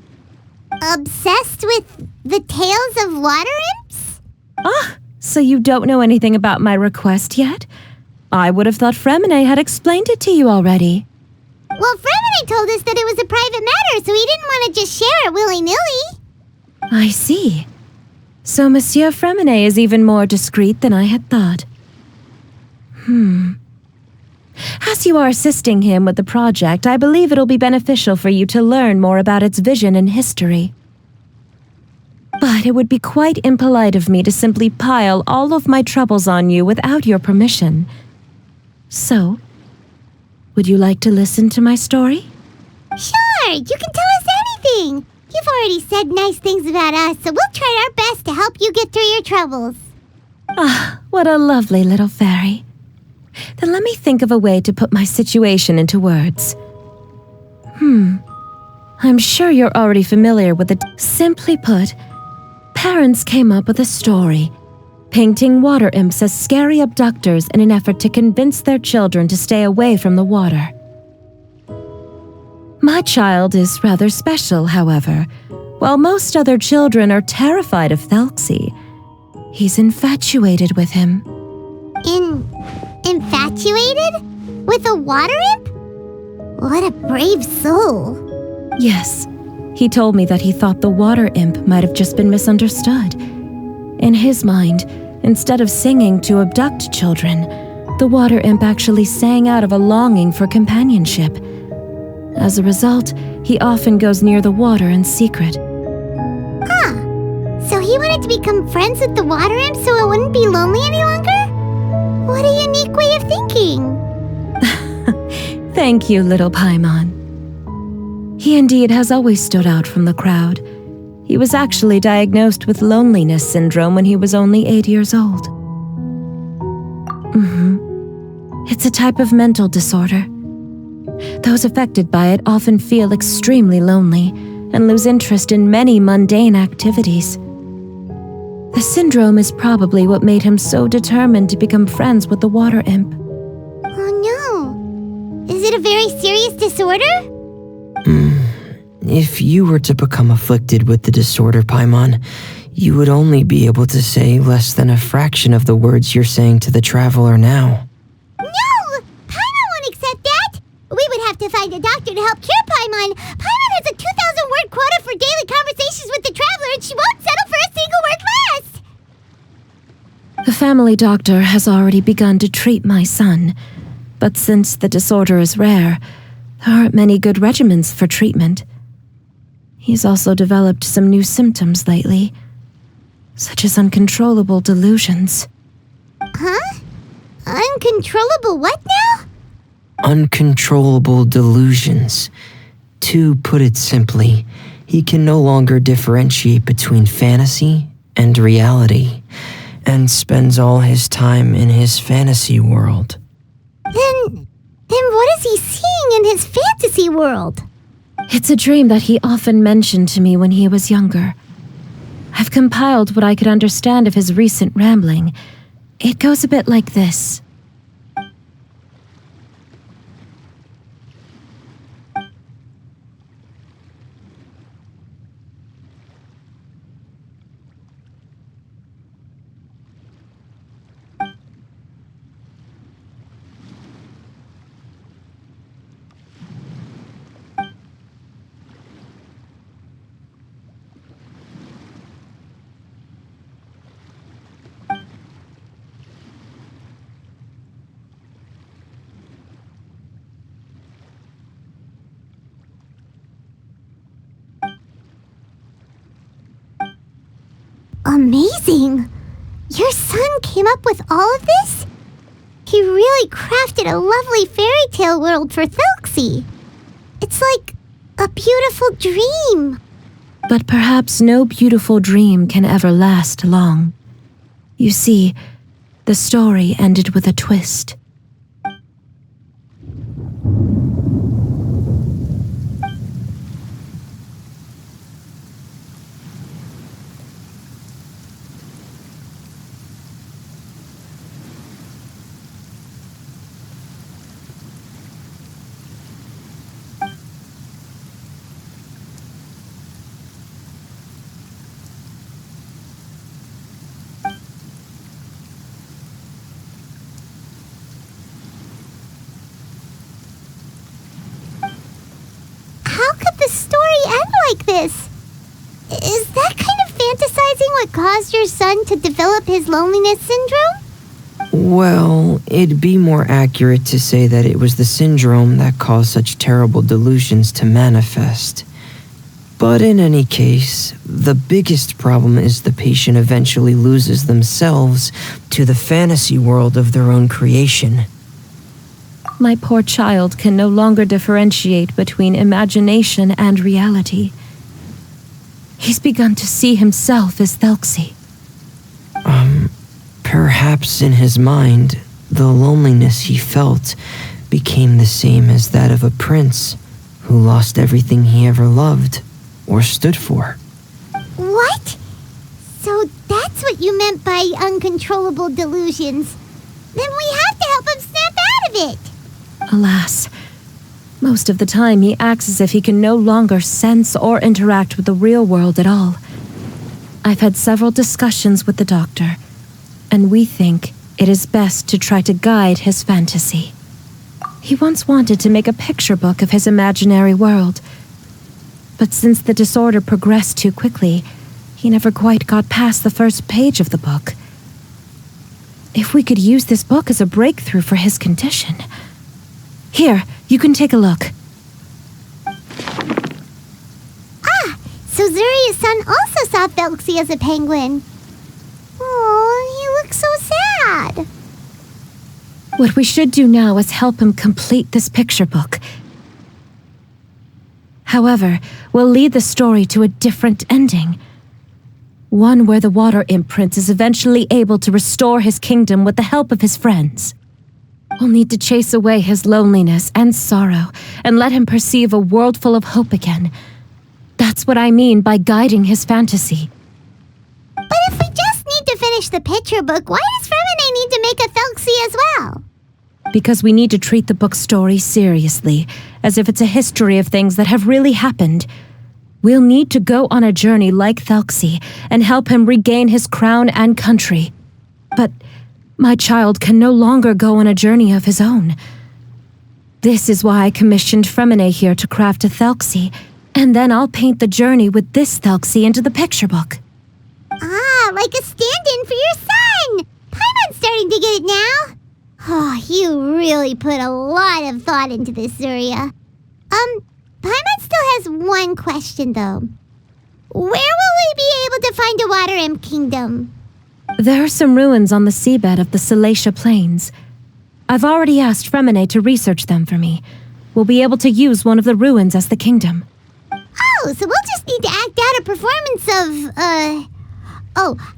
Obsessed with the tales of water imps? Ah, so you don't know anything about my request yet? I would have thought Fremene had explained it to you already. Well, Fremene told us that it was a private matter, so he didn't want to just share it willy-nilly. I see. So Monsieur Fremene is even more discreet than I had thought. As you are assisting him with the project, I believe it'll be beneficial for you to learn more about its vision and history. But it would be quite impolite of me to simply pile all of my troubles on you without your permission. So, would you like to listen to my story? Sure, you can tell us anything. You've already said nice things about us, so we'll try our best to help you get through your troubles. Ah, what a lovely little fairy. Then let me think of a way to put my situation into words. I'm sure you're already familiar with it. Simply put, parents came up with a story, painting water imps as scary abductors in an effort to convince their children to stay away from the water. My child is rather special, however. While most other children are terrified of Thelxie, he's infatuated with him. Infatuated? With a water imp? What a brave soul. Yes, he told me that he thought the water imp might have just been misunderstood. In his mind, instead of singing to abduct children, the water imp actually sang out of a longing for companionship. As a result, he often goes near the water in secret. So he wanted to become friends with the water imp so it wouldn't be lonely any longer? What a unique way of thinking. Thank you, little Paimon. He indeed has always stood out from the crowd. He was actually diagnosed with loneliness syndrome when he was only 8 years old. It's a type of mental disorder. Those affected by it often feel extremely lonely and lose interest in many mundane activities. The syndrome is probably what made him so determined to become friends with the water imp. Oh no. Is it a very serious disorder? If you were to become afflicted with the disorder, Paimon, you would only be able to say less than a fraction of the words you're saying to the Traveler now. No! Paimon won't accept that! We would have to find a doctor to help cure Paimon. Paimon has a 2,000-word quota for daily conversations with the Traveler, and she won't settle for a single word less! The family doctor has already begun to treat my son, but since the disorder is rare, there aren't many good regimens for treatment. He's also developed some new symptoms lately, such as uncontrollable delusions. Huh? Uncontrollable what now? Uncontrollable delusions. To put it simply, he can no longer differentiate between fantasy and reality, and spends all his time in his fantasy world. Then what is he seeing in his fantasy world? It's a dream that he often mentioned to me when he was younger. I've compiled what I could understand of his recent rambling. It goes a bit like this. amazing. Your son came up with all of this? He really crafted a lovely fairy tale world for Thelxie. It's like a beautiful dream. But perhaps no beautiful dream can ever last long. You see, the story ended with a twist. Like this. Is that kind of fantasizing what caused your son to develop his loneliness syndrome? Well, it'd be more accurate to say that it was the syndrome that caused such terrible delusions to manifest. But in any case, the biggest problem is the patient eventually loses themselves to the fantasy world of their own creation. My poor child can no longer differentiate between imagination and reality. He's begun to see himself as Thelxie. Perhaps in his mind, the loneliness he felt became the same as that of a prince who lost everything he ever loved or stood for. What? So that's what you meant by uncontrollable delusions. Then we have to help him snap out of it. Alas, most of the time he acts as if he can no longer sense or interact with the real world at all. I've had several discussions with the doctor, and we think it is best to try to guide his fantasy. He once wanted to make a picture book of his imaginary world, but since the disorder progressed too quickly, he never quite got past the first page of the book. If we could use this book as a breakthrough for his condition... Here, you can take a look. Ah, so Zuria's son also saw Thelxie as a penguin. Oh, he looks so sad. What we should do now is help him complete this picture book. However, we'll lead the story to a different ending. One where the water imp prince is eventually able to restore his kingdom with the help of his friends. We'll need to chase away his loneliness and sorrow and let him perceive a world full of hope again. That's what I mean by guiding his fantasy. But if we just need to finish the picture book, why does Fremine need to make a Thelxie as well? Because we need to treat the book's story seriously, as if it's a history of things that have really happened. We'll need to go on a journey like Thelxie and help him regain his crown and country. But my child can no longer go on a journey of his own. This is why I commissioned Fremine here to craft a Thelxie, and then I'll paint the journey with this Thelxie into the picture book. Ah, like a stand-in for your son! Paimon's starting to get it now. Oh, you really put a lot of thought into this, Zuria. Paimon still has one question, though. Where will we be able to find a Water Imp Kingdom? There are some ruins on the seabed of the Salacia Plains. I've already asked Fremine to research them for me. We'll be able to use one of the ruins as the kingdom. Oh, so we'll just need to act out a performance of,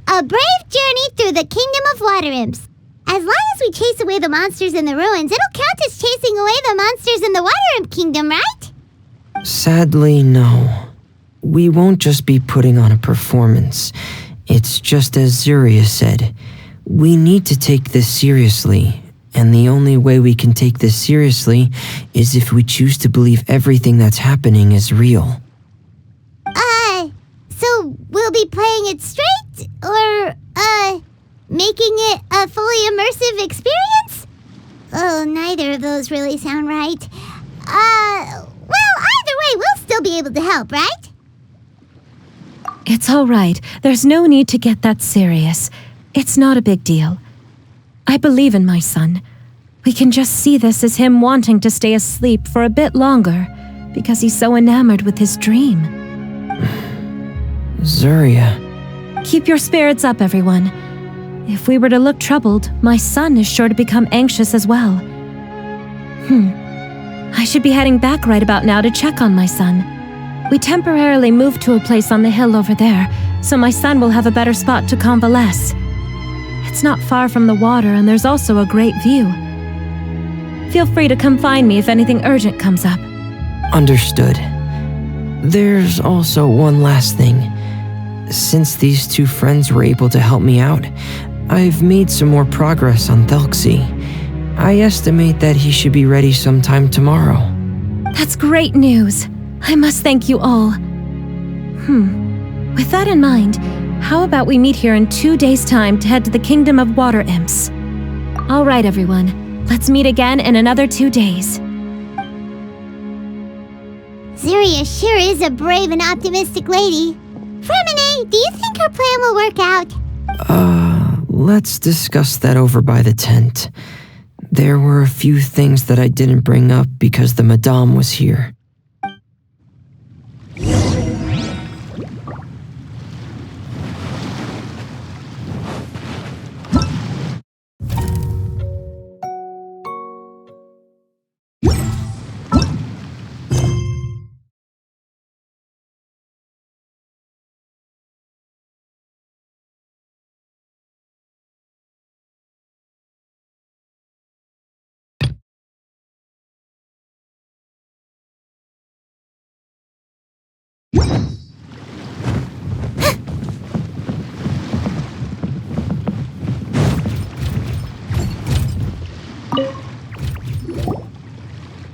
a brave journey through the Kingdom of Water Imps. As long as we chase away the monsters in the ruins, it'll count as chasing away the monsters in the Water Imp Kingdom, right? Sadly, no. We won't just be putting on a performance. It's just as Zuria said. We need to take this seriously, and the only way we can take this seriously is if we choose to believe everything that's happening is real. So we'll be playing it straight, or, making it a fully immersive experience? Oh, neither of those really sound right. Well, either way, we'll still be able to help, right? It's all right. There's no need to get that serious. It's not a big deal. I believe in my son. We can just see this as him wanting to stay asleep for a bit longer because he's so enamored with his dream. Zuria. Keep your spirits up, everyone. If we were to look troubled, my son is sure to become anxious as well. I should be heading back right about now to check on my son. We temporarily moved to a place on the hill over there, so my son will have a better spot to convalesce. It's not far from the water, and there's also a great view. Feel free to come find me if anything urgent comes up. Understood. There's also one last thing. Since these two friends were able to help me out, I've made some more progress on Thelxie. I estimate that he should be ready sometime tomorrow. That's great news. I must thank you all. With that in mind, how about we meet here in 2 days' time to head to the Kingdom of Water Imps? All right, everyone. Let's meet again in another 2 days. Zeria sure is a brave and optimistic lady. Fremine, do you think her plan will work out? Let's discuss that over by the tent. There were a few things that I didn't bring up because the Madame was here.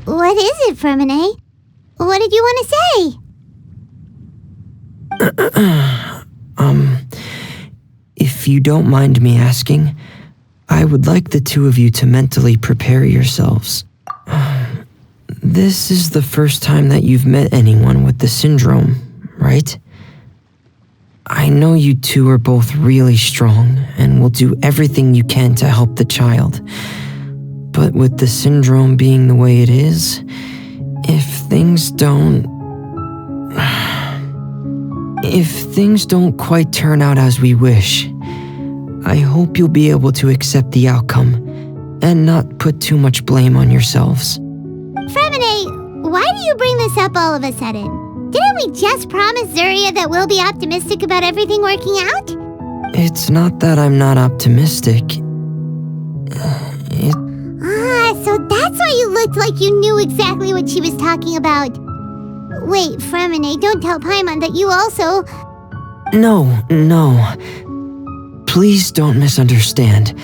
What is it, Fremine? What did you want to say? If you don't mind me asking, I would like the two of you to mentally prepare yourselves. This is the first time that you've met anyone with the syndrome, right? I know you two are both really strong and will do everything you can to help the child. But with the syndrome being the way it is, if things don't quite turn out as we wish, I hope you'll be able to accept the outcome and not put too much blame on yourselves. Fremine, why do you bring this up all of a sudden? Didn't we just promise Zeria that we'll be optimistic about everything working out? It's not that I'm not optimistic. So that's why you looked like you knew exactly what she was talking about. Wait, Fremine, don't tell Paimon that you also... No. Please don't misunderstand.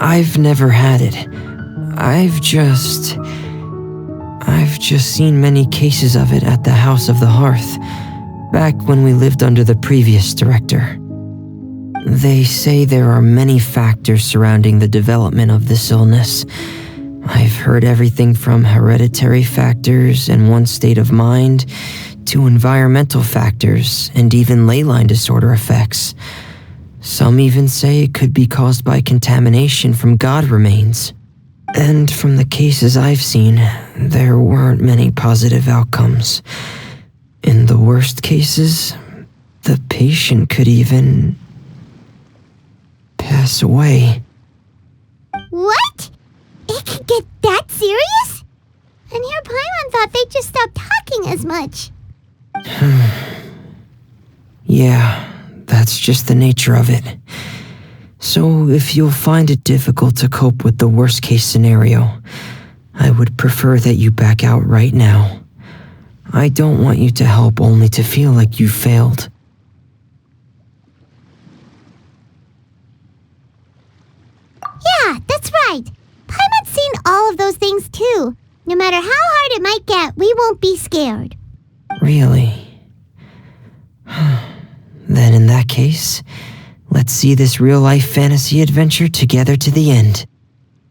I've never had it. I've just seen many cases of it at the House of the Hearth, back when we lived under the previous director. They say there are many factors surrounding the development of this illness. I've heard everything from hereditary factors and one's state of mind to environmental factors and even ley line disorder effects. Some even say it could be caused by contamination from god remains. And from the cases I've seen, there weren't many positive outcomes. In the worst cases, the patient could even pass away. What? It could get that serious? And here Paimon thought they'd just stop talking as much. Yeah, that's just the nature of it. So if you'll find it difficult to cope with the worst case scenario, I would prefer that you back out right now. I don't want you to help only to feel like you failed. Yeah, that's right. Paimon's seen all of those things too. No matter how hard it might get, we won't be scared. Really? Then in that case, let's see this real-life fantasy adventure together to the end.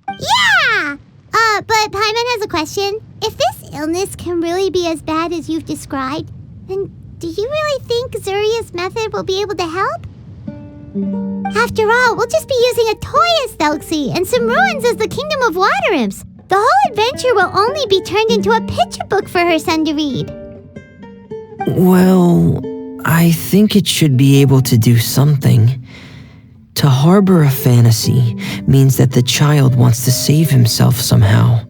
Yeah! But Paimon has a question. If this illness can really be as bad as you've described, then do you really think Zuria's method will be able to help? After all, we'll just be using a toy as Thelxie and some ruins as the Kingdom of Water Imps. The whole adventure will only be turned into a picture book for her son to read. Well, I think it should be able to do something. To harbor a fantasy means that the child wants to save himself somehow.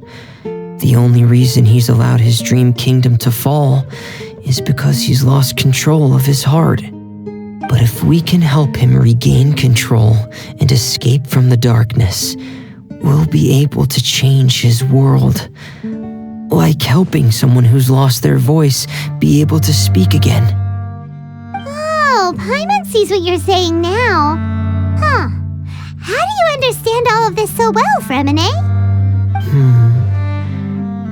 The only reason he's allowed his dream kingdom to fall is because he's lost control of his heart. But if we can help him regain control and escape from the darkness, we'll be able to change his world. Like helping someone who's lost their voice be able to speak again. Oh, Paimon sees what you're saying now. Huh. How do you understand all of this so well, Fremine?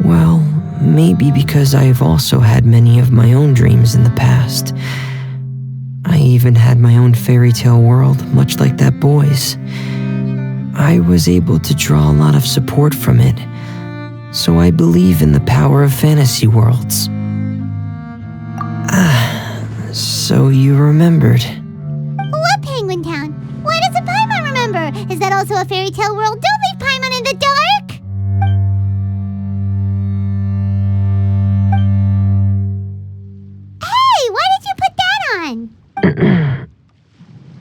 Well, maybe because I've also had many of my own dreams in the past. I even had my own fairy tale world, much like that boy's. I was able to draw a lot of support from it, so I believe in the power of fantasy worlds. So you remembered. What Penguin Town? Why doesn't Paimon remember? Is that also a fairy tale world? Don't leave Paimon in the dark! Hey, why did you put that on?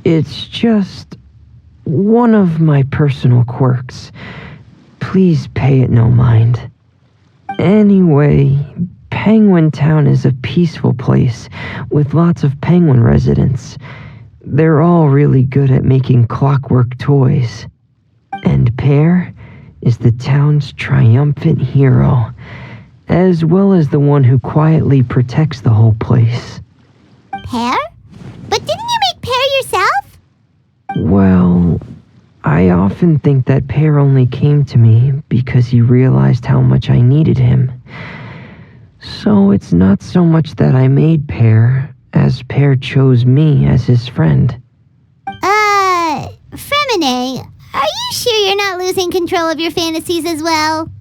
It's just one of my personal quirks. Please pay it no mind. Anyway, Penguin Town is a peaceful place with lots of penguin residents. They're all really good at making clockwork toys. And Pear is the town's triumphant hero, as well as the one who quietly protects the whole place. Pear? But didn't you make Pear yourself? Well, I often think that Pear only came to me because he realized how much I needed him. So it's not so much that I made Pear, as Pear chose me as his friend. Fremine, are you sure you're not losing control of your fantasies as well?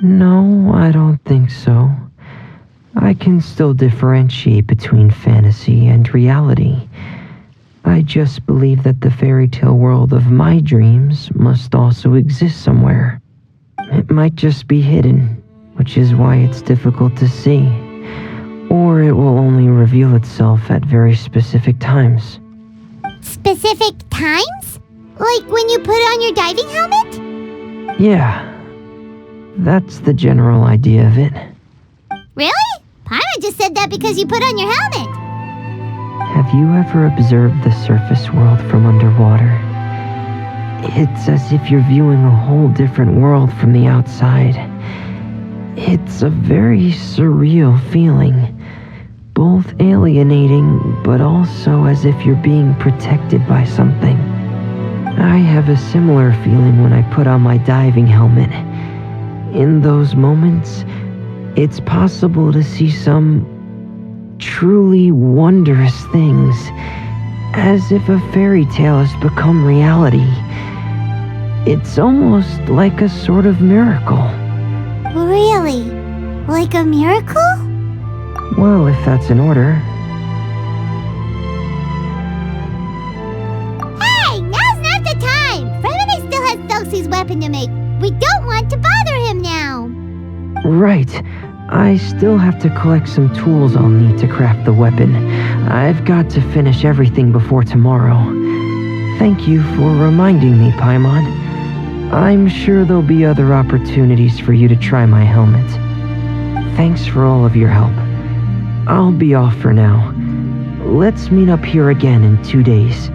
No, I don't think so. I can still differentiate between fantasy and reality. I just believe that the fairy tale world of my dreams must also exist somewhere. It might just be hidden, which is why it's difficult to see. Or it will only reveal itself at very specific times. Specific times? Like when you put on your diving helmet? Yeah, that's the general idea of it. Really? Paimon just said that because you put on your helmet. Have you ever observed the surface world from underwater? It's as if you're viewing a whole different world from the outside. It's a very surreal feeling, both alienating, but also as if you're being protected by something. I have a similar feeling when I put on my diving helmet. In those moments, it's possible to see some truly wondrous things, as if a fairy tale has become reality. It's almost like a sort of miracle. Really? Like a miracle? Well, if that's in order. Hey, now's not the time! Fremine still has Thelxie's weapon to make. We don't want to bother him now. Right. I still have to collect some tools I'll need to craft the weapon. I've got to finish everything before tomorrow. Thank you for reminding me, Paimon. I'm sure there'll be other opportunities for you to try my helmet. Thanks for all of your help. I'll be off for now. Let's meet up here again in 2 days.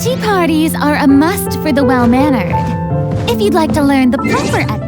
Tea parties are a must for the well-mannered. If you'd like to learn the proper etiquette,